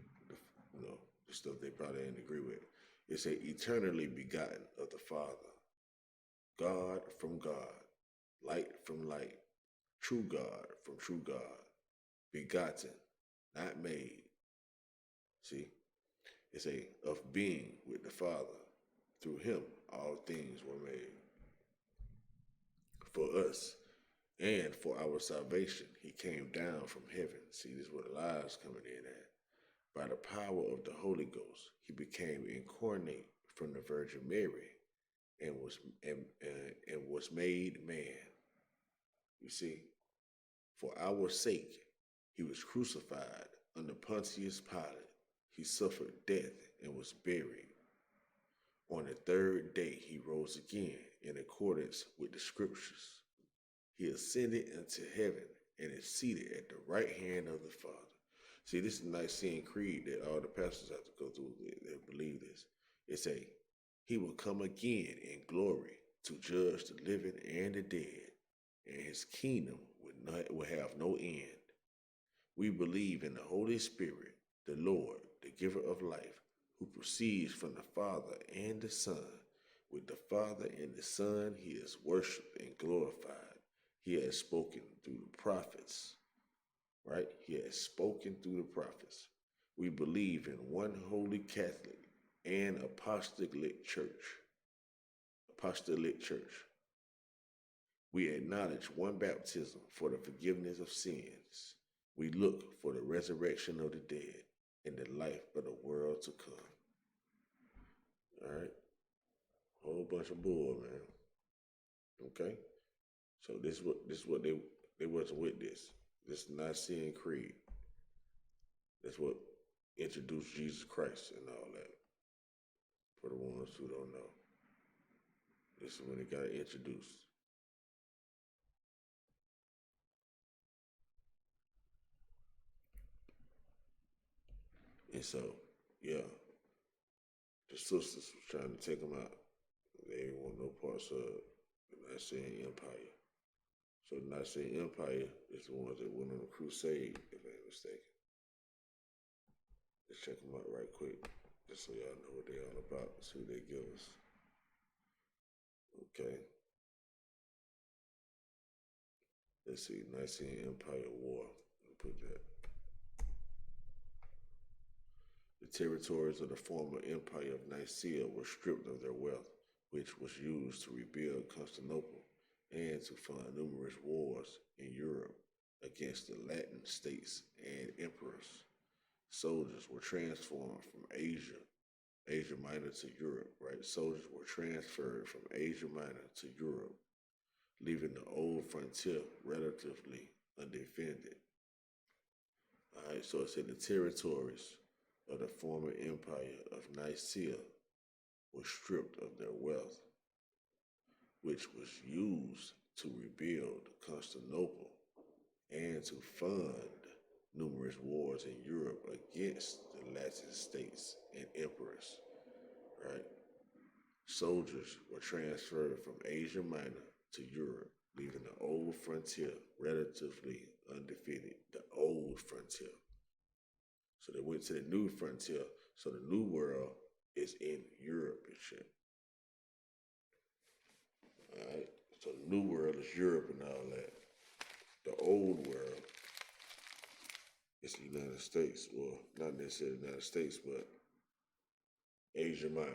the stuff they probably didn't agree with. It said eternally begotten of the Father, God from God, light from light, true God from true God, begotten, not made. See, it's of being with the Father. Through him, all things were made. For us and for our salvation, he came down from heaven. See, this is where the lies coming in at. By the power of the Holy Ghost, he became incarnate from the Virgin Mary and was made man. You see, for our sake, he was crucified under Pontius Pilate. He suffered death and was buried. On the third day, he rose again in accordance with the scriptures. He ascended into heaven and is seated at the right hand of the Father. See, this is a Nicene Creed that all the pastors have to go through. They believe this. It say, he will come again in glory to judge the living and the dead, and his kingdom will have no end. We believe in the Holy Spirit, the Lord, the giver of life, who proceeds from the Father and the Son. With the Father and the Son, he is worshipped and glorified. He has spoken through the prophets, right? He has spoken through the prophets. We believe in one holy Catholic and apostolic church. Apostolic church. We acknowledge one baptism for the forgiveness of sins. We look for the resurrection of the dead and the life of the world to come. All right? Whole bunch of bull, man. Okay? So this is what they wasn't with this. This Nicene Creed. That's what introduced Jesus Christ and all that. For the ones who don't know. This is when it got introduced. And so, yeah, the sisters was trying to take them out. They didn't want no parts of the Nicene Empire. So the Nicene Empire is the ones that went on a crusade, if I ain't mistaken. Let's check them out right quick, just so y'all know what they all about. Let's see what they give us. Okay. Let's see, Nicene Empire War. I'll put that. The territories of the former Empire of Nicaea were stripped of their wealth, which was used to rebuild Constantinople and to fund numerous wars in Europe against the Latin states and emperors. Soldiers were transformed from Asia Minor to Europe, right? Soldiers were transferred from Asia Minor to Europe, leaving the old frontier relatively undefended. All right, so it said the territories of the former Empire of Nicaea were stripped of their wealth, which was used to rebuild Constantinople and to fund numerous wars in Europe against the Latin states and emperors, right? Soldiers were transferred from Asia Minor to Europe, leaving the old frontier relatively undefeated, the old frontier. So they went to the new frontier, so the new world is in Europe and shit. All right, so the new world is Europe and all that. The old world is the United States, well, not necessarily the United States, but Asia Minor.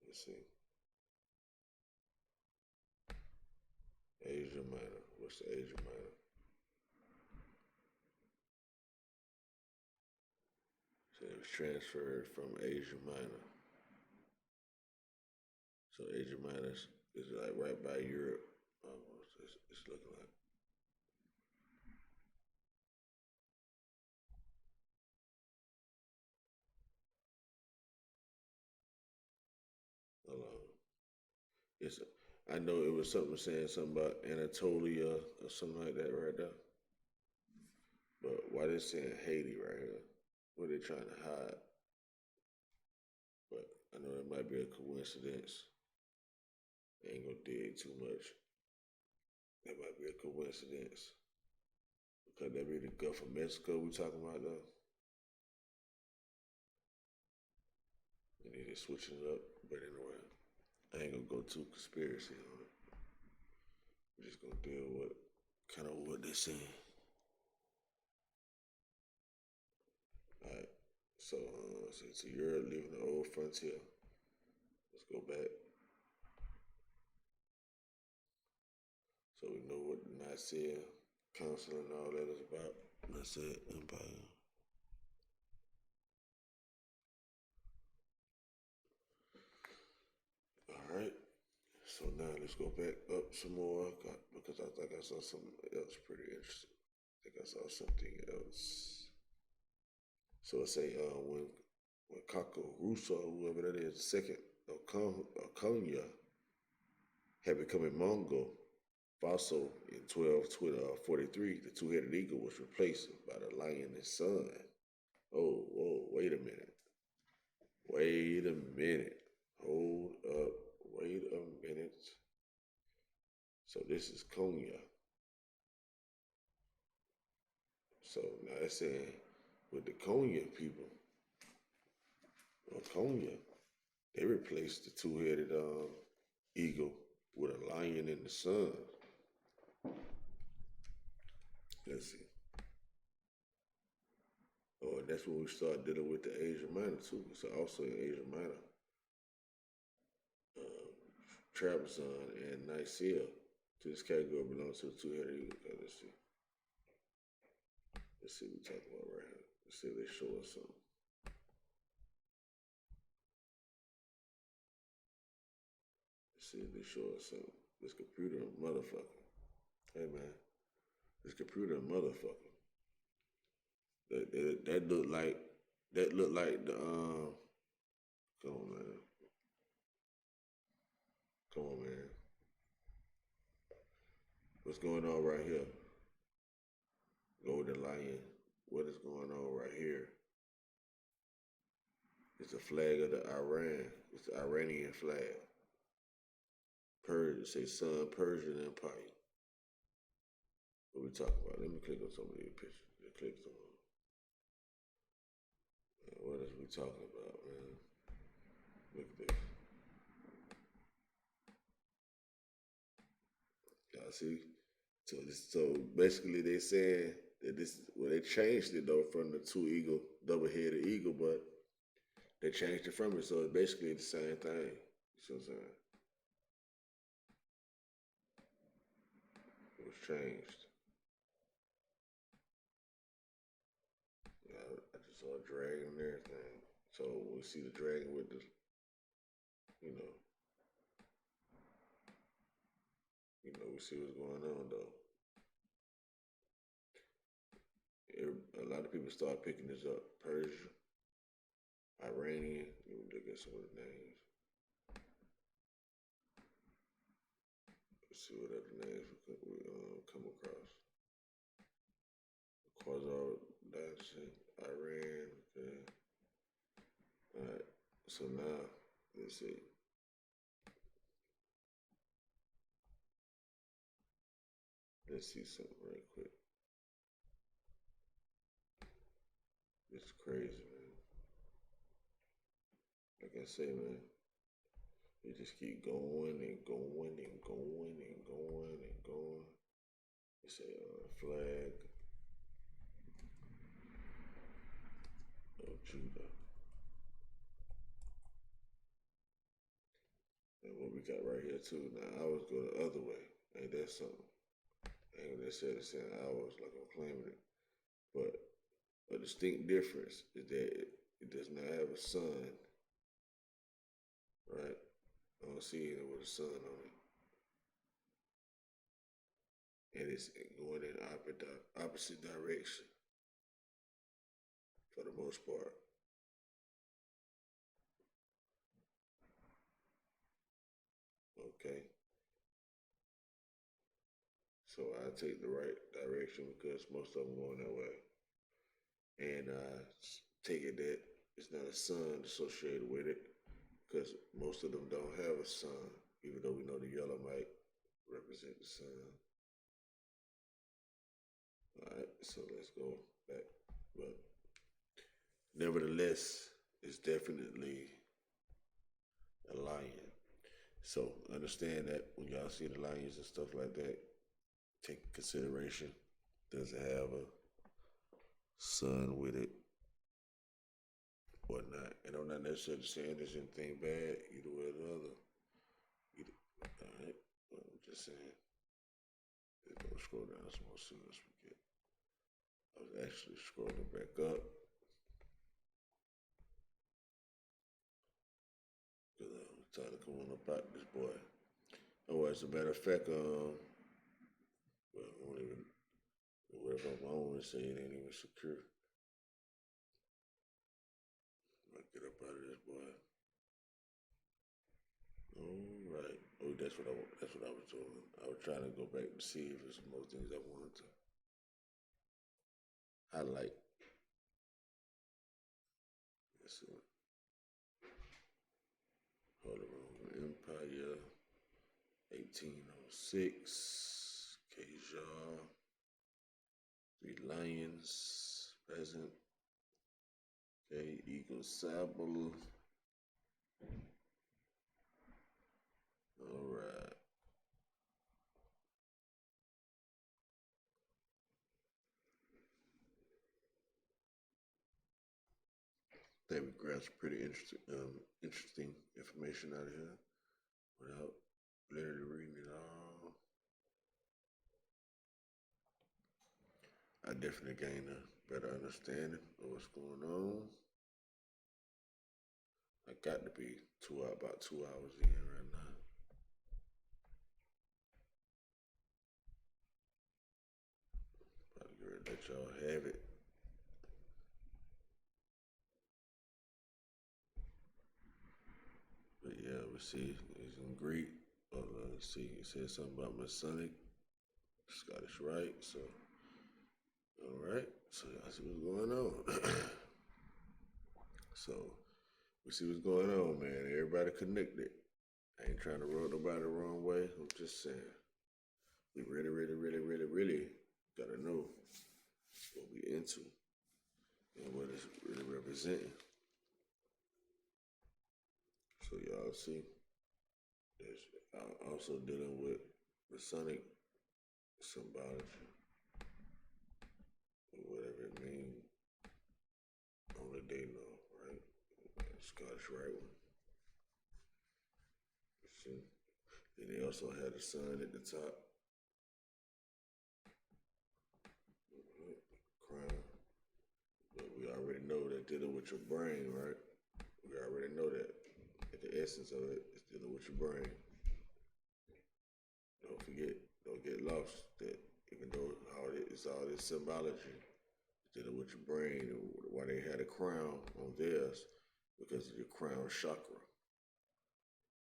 Let's see. Asia Minor. What's the Asia Minor? So it was transferred from Asia Minor. So Asia Minor is like right by Europe, almost. It's looking like. It's I know it was something saying something about Anatolia or something like that right there. But why they saying Haiti right here? What they trying to hide? But I know that might be a coincidence. I ain't gonna dig too much. That might be a coincidence. Because that be the Gulf of Mexico we talking about now. And they just switching it up. But anyway, I ain't gonna go too conspiracy on it. We're just gonna deal with kind of what they saying. Alright. So since you're leaving the old frontier, let's go back. So we know what the Nicaea Council and all that is about. Nicaea Empire. All right. So now let's go back up some more because I think I saw something else pretty interesting. I think I saw something else. So it say when Kako Russo, whoever that is, the second of Konya, had become a Mongol. Also, in 1243, the two-headed eagle was replaced by the lion and sun. Oh, whoa, wait a minute. Wait a minute. Hold up. Wait a minute. So this is Konya. So now it's saying with the Konya people, or Konya, they replaced the two-headed eagle with a lion and the sun. Let's see. Oh, and that's when we start dealing with the Asia Minor too. So also in Asia Minor, Trabzon and Nicaea to this category belongs to the two-headed eagle. Okay, let's see. Let's see what we're talking about right here. Let's see if they show us something. Let's see if they show us something. This computer motherfucker. Hey man, this computer motherfucker. That looked like the come on man. Come on man. What's going on right here? Golden Lion. What is going on right here? It's the flag of the Iran. It's the Iranian flag. Persia, say Sun Persian Empire. What we talking about? Let me click on some of these pictures. Click on. What is we talking about, man? Look at this. Y'all see? So basically they saying that this, well, they changed it though from the double-headed eagle, but they changed it from it, so it's basically the same thing. You see what I'm saying? It was changed. I just saw a dragon and everything. So we see the dragon with the, we see what's going on though. A lot of people start picking this up. Persia, Iranian. Let me look at some of the names. Let's see what other names we come across. Quasar Dynasty, Iran. Okay. All right. So now let's see. Let's see something right quick. It's crazy, man. Like I say, man, you just keep going and going and going and going and going. You say flag of Judah. And what we got right here too. Now ours go the other way. Ain't that something? Ain't what they said it's saying ours like I'm claiming it. But a distinct difference is that it does not have a sun. Right? I don't see it with a sun on it. And it's going in opposite direction for the most part. Okay. So I take the right direction because most of them going that way. And take it that it's not a sun associated with it because most of them don't have a sun, even though we know the yellow might represent the sun. All right, so let's go back. But nevertheless, it's definitely a lion. So understand that when y'all see the lions and stuff like that, take consideration. Does it have a sun with it or not? And I'm not necessarily saying there's anything bad either way or the other. All right, well, I'm just saying. Let's go scroll down some more soon as we get. I was actually scrolling back up. Because I'm trying to come on about this boy. Oh, as a matter of fact, well, I won't even, whatever I want to say, it ain't even secure. I'll get up out of this boy. All right. Oh, that's what I was doing. I was trying to go back and see if there's some more things I wanted to highlight. Let's see. Hold on. Empire, 1806. Keja, 3 lions, present. Okay, Eagle Sable. All right. I think we grabbed some pretty interesting information out of here without literally reading it all. I definitely gained a better understanding of what's going on. I got to be about 2 hours in right now. About to get ready to let y'all have it. But yeah, we see he's in Greek. Let's see, he said something about Masonic, Scottish Rite. So, all right. So y'all see what's going on. So we see what's going on, man. Everybody connected. I ain't trying to rub nobody the wrong way. I'm just saying, we really, really, really, really, really gotta know what we into and what it's really representing. So y'all see, there's also dealing with Masonic symbology, whatever it means. Only they know, right? Scottish Rite one. See, and they also had a sign at the top. Crown. But we already know that dealing with your brain, right? We already know that. The essence of it is dealing with your brain. Don't forget, don't get lost that even though it's all this symbology, dealing with your brain, why they had a crown on theirs, because of your crown chakra.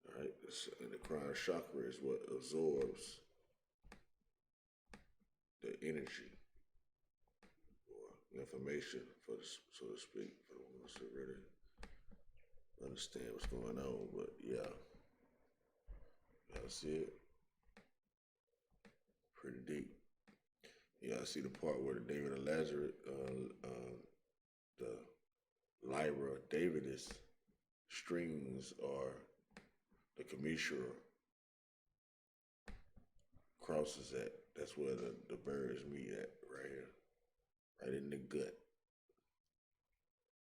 All right, and the crown chakra is what absorbs the energy or information, so to speak, for the ones that really understand what's going on. But yeah, y'all see it, pretty deep. Y'all see the part where the David and Lazarus, the Lyra Davidis strings are the commissure crosses at. That's where the birds meet at, right here. Right in the gut.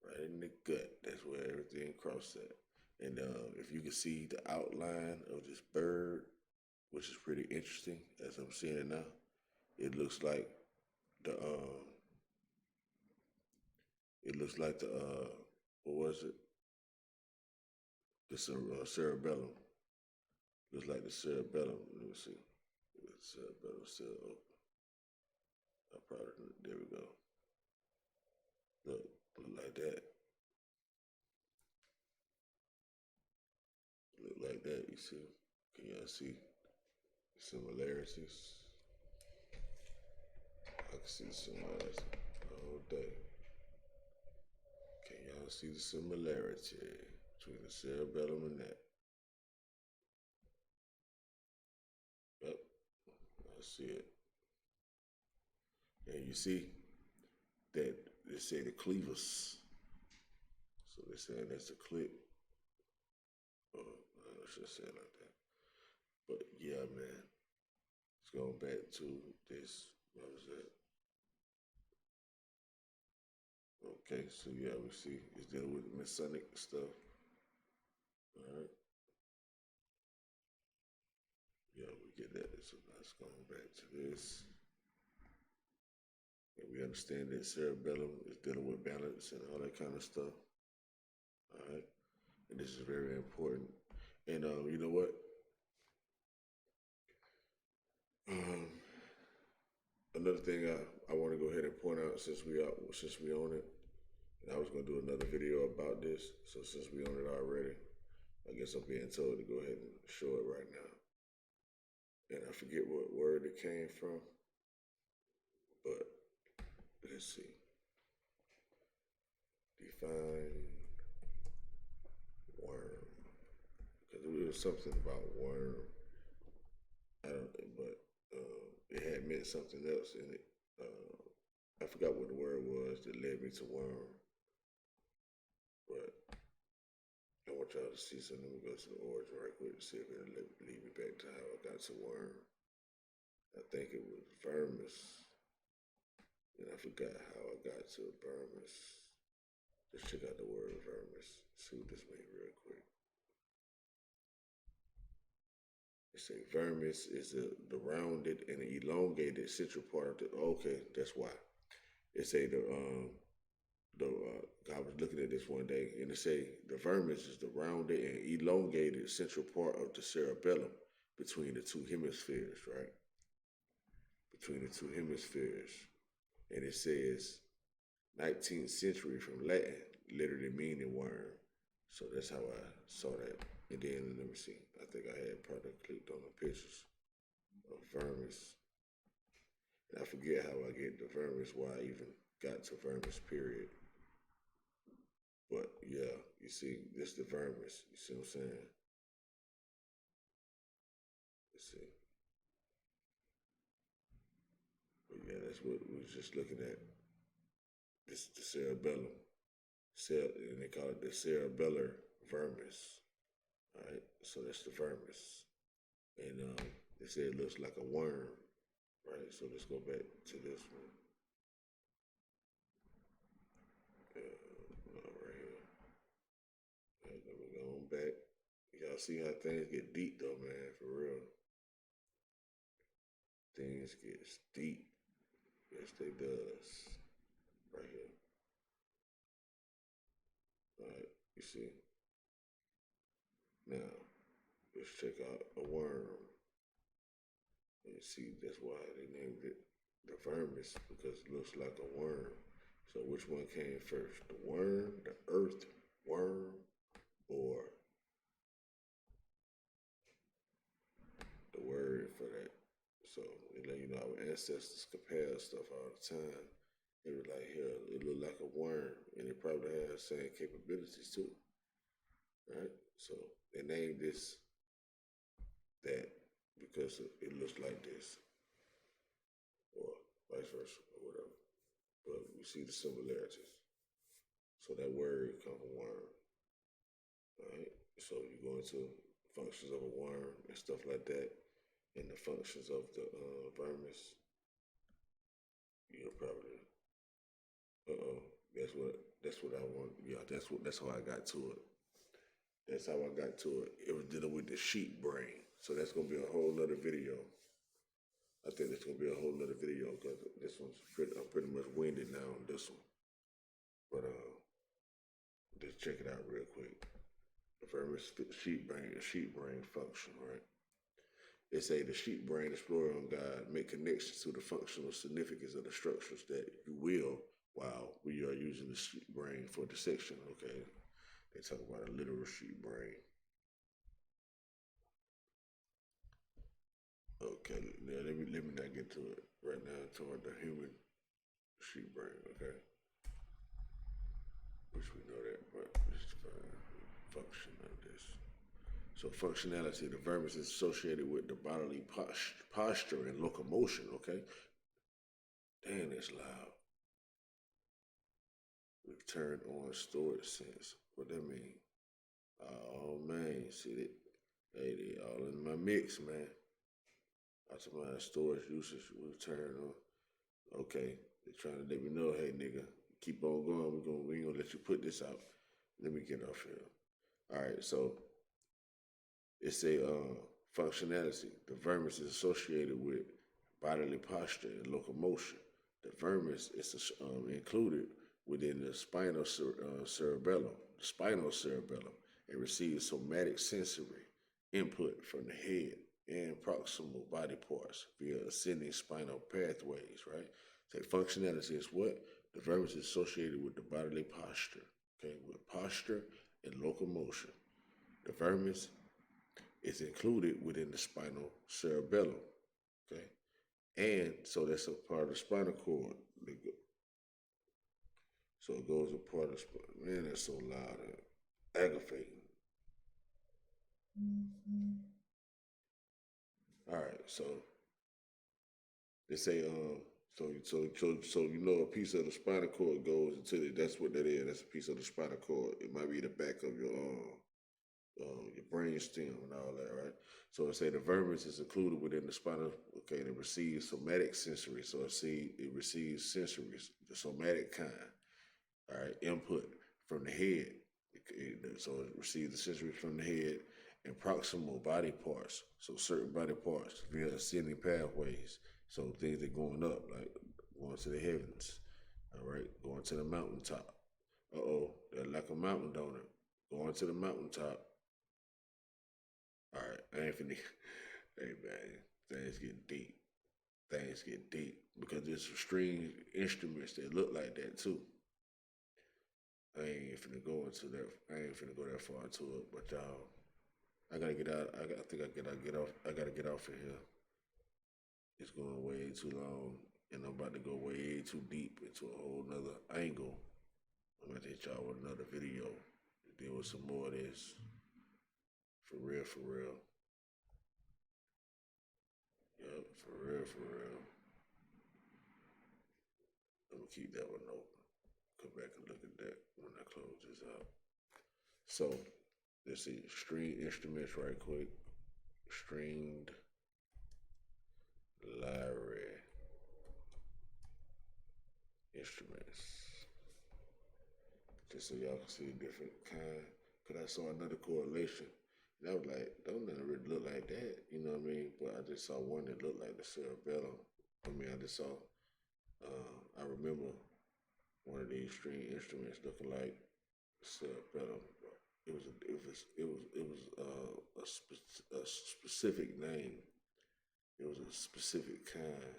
Right in the gut. That's where everything crosses at. And if you can see the outline of this bird, which is pretty interesting as I'm seeing it now, it looks like the what was it? The cerebellum. Looks like the cerebellum. Let me see. The cerebellum still open. I probably, there we go. Look like that. Look like that, you see? Can y'all see similarities? I can see the similarity all day. Can y'all see the similarity between the cerebellum and that? Yep, I see it. And you see that they say the cleavus. So they're saying that's a clip. Oh, I should say it like that. But yeah, man. It's going back to this. What was that? Okay, so yeah, we see it's dealing with Masonic stuff. Alright. Yeah, we get that. So let's go back to this. And we understand that cerebellum is dealing with balance and all that kind of stuff. Alright. And this is very important. And you know what? Another thing I want to go ahead and point out since we own it, and I was gonna do another video about this. So since we own it already, I guess I'm being told to go ahead and show it right now. And I forget what word it came from, but let's see. Define worm, because it was something about worm. I don't, but it had meant something else in it. I forgot what the word was that led me to worm. But I want y'all to see something. Let me go to the origin right quick to see if it'll lead me back to how I got to worm. I think it was vermis. And I forgot how I got to vermis. Let's check out the word vermis. See what this means real quick. It say vermis is the rounded and elongated central part of the. Okay, that's why. It say I was looking at this one day, and it say the vermis is the rounded and elongated central part of the cerebellum between the two hemispheres, right? Between the two hemispheres, and it says 19th century from Latin, literally meaning worm. So that's how I saw that. And then let me see. I think I had probably clicked on the pictures of vermis. And I forget how I get to vermis, why I even got to vermis, period. But yeah, you see, this the vermis. You see what I'm saying? Let's see. But yeah, that's what we was just looking at. This is the cerebellum. And they call it the cerebellar vermis. All right, so that's the vermis. And they say it looks like a worm, right? So let's go back to this one. Right here. All right, let me go on back. Y'all see how things get deep though, man, for real. Things get deep. Yes, they does. Right here. All right, you see. Now, let's check out a worm. And see, that's why they named it the vermis, because it looks like a worm. So which one came first? The worm, the earth worm, or the word for that? So it let you know our ancestors compare stuff all the time. They were like, hell, it looked like a worm, and it probably has the same capabilities too. Right? So they named this that because it looks like this, or vice versa, or whatever. But we see the similarities. So that word comes from worm. All right. So you go into functions of a worm and stuff like that, and the functions of the vermis. You'll probably. That's what I want. Yeah, that's how I got to it. That's how I got to it. It was dealing with the sheep brain. So that's gonna be a whole nother video. I think it's gonna be a whole nother video because this one's I'm pretty much winded now on this one. But just check it out real quick. The vermis sheep brain function, right? They say the sheep brain explorer on God make connections to the functional significance of the structures that you will while we are using the sheep brain for dissection, okay? They talk about a literal sheep brain. Okay, now let me not get to it right now toward the human sheep brain, okay? Which we know that, but it's function of this. So functionality, the verb is associated with the bodily posture and locomotion, okay? Damn, that's loud. Return on storage sense. What that mean? Oh man, see that? Hey, they all in my mix, man. Optimize storage usage. Return on. Okay, they're trying to let me know, hey nigga, keep on going. We ain't gonna let you put this out. Let me get off here. All right, so it's a functionality. The vermis is associated with bodily posture and locomotion. The vermis is included within the spinal cerebellum, and receives somatic sensory input from the head and proximal body parts via ascending spinal pathways, right? So functionality is what? The vermis is associated with the bodily posture, okay, with posture and locomotion. The vermis is included within the spinal cerebellum, okay? And so that's a part of the spinal cord. So it goes a part of the spinal. Man, that's so loud and aggravating. All right, so they say so you know a piece of the spinal cord goes into it. That's what that is. That's a piece of the spinal cord. It might be the back of your brain stem and all that, right? So I say the vermis is included within the spinal, okay, and it receives somatic sensory. So it receives sensory, the somatic kind, all right, input from the head. So it receives the sensory from the head and proximal body parts. So certain body parts via ascending pathways. So things that going up, like going to the heavens, all right, going to the mountaintop. They're like a mountain donor. Going to the mountaintop. All right, I ain't finna. Hey man, things get deep. Things get deep because there's some string instruments that look like that too. I ain't finna go into that. I ain't finna go that far into it, but y'all, I gotta get out. I think I gotta get off. I gotta get off of here. It's going way too long, and I'm about to go way too deep into a whole nother angle. I'm gonna hit y'all with another video to deal with some more of this. For real, for real. Yep, for real, for real. I'm gonna keep that one open. Come back and look at that when I close this out. So, let's see, string instruments right quick. Stringed Lyre instruments. Just so y'all can see a different kind. Because I saw another correlation. And I was like, don't nothing really look like that. You know what I mean? But I just saw one that looked like the cerebellum. I just saw, I remember one of these string instruments looking like the cerebellum. A specific name. It was a specific kind.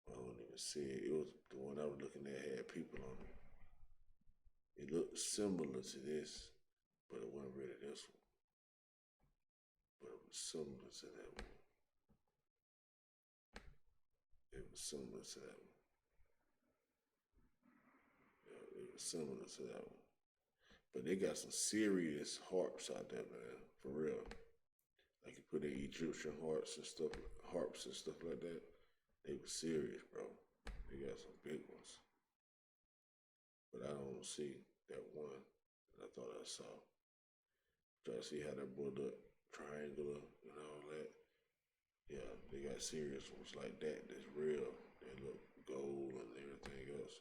I don't even see it. It was the one I was looking at had people on it. It looked similar to this, but it wasn't really this one. But it was similar to that one. It was similar to that one. Yeah, it was similar to that one. But they got some serious harps out there, man. For real. Like you put in Egyptian harps and stuff like that. They were serious, bro. They got some big ones. But I don't see that one that I thought I saw. Try to see how that boy look triangular and all that. Yeah, they got serious ones like that that's real. They look gold and everything else.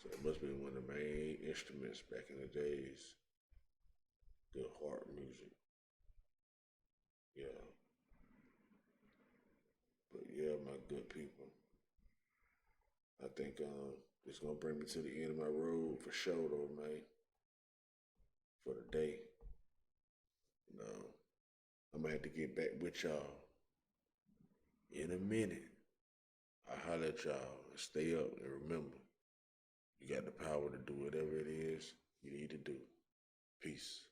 So it must be one of the main instruments back in the days. Good harp music. Yeah. But yeah, my good people. I think it's gonna bring me to the end of my road for sure though, man. For the day. No. I'm gonna have to get back with y'all in a minute. I holler at y'all and stay up and remember, you got the power to do whatever it is you need to do. Peace.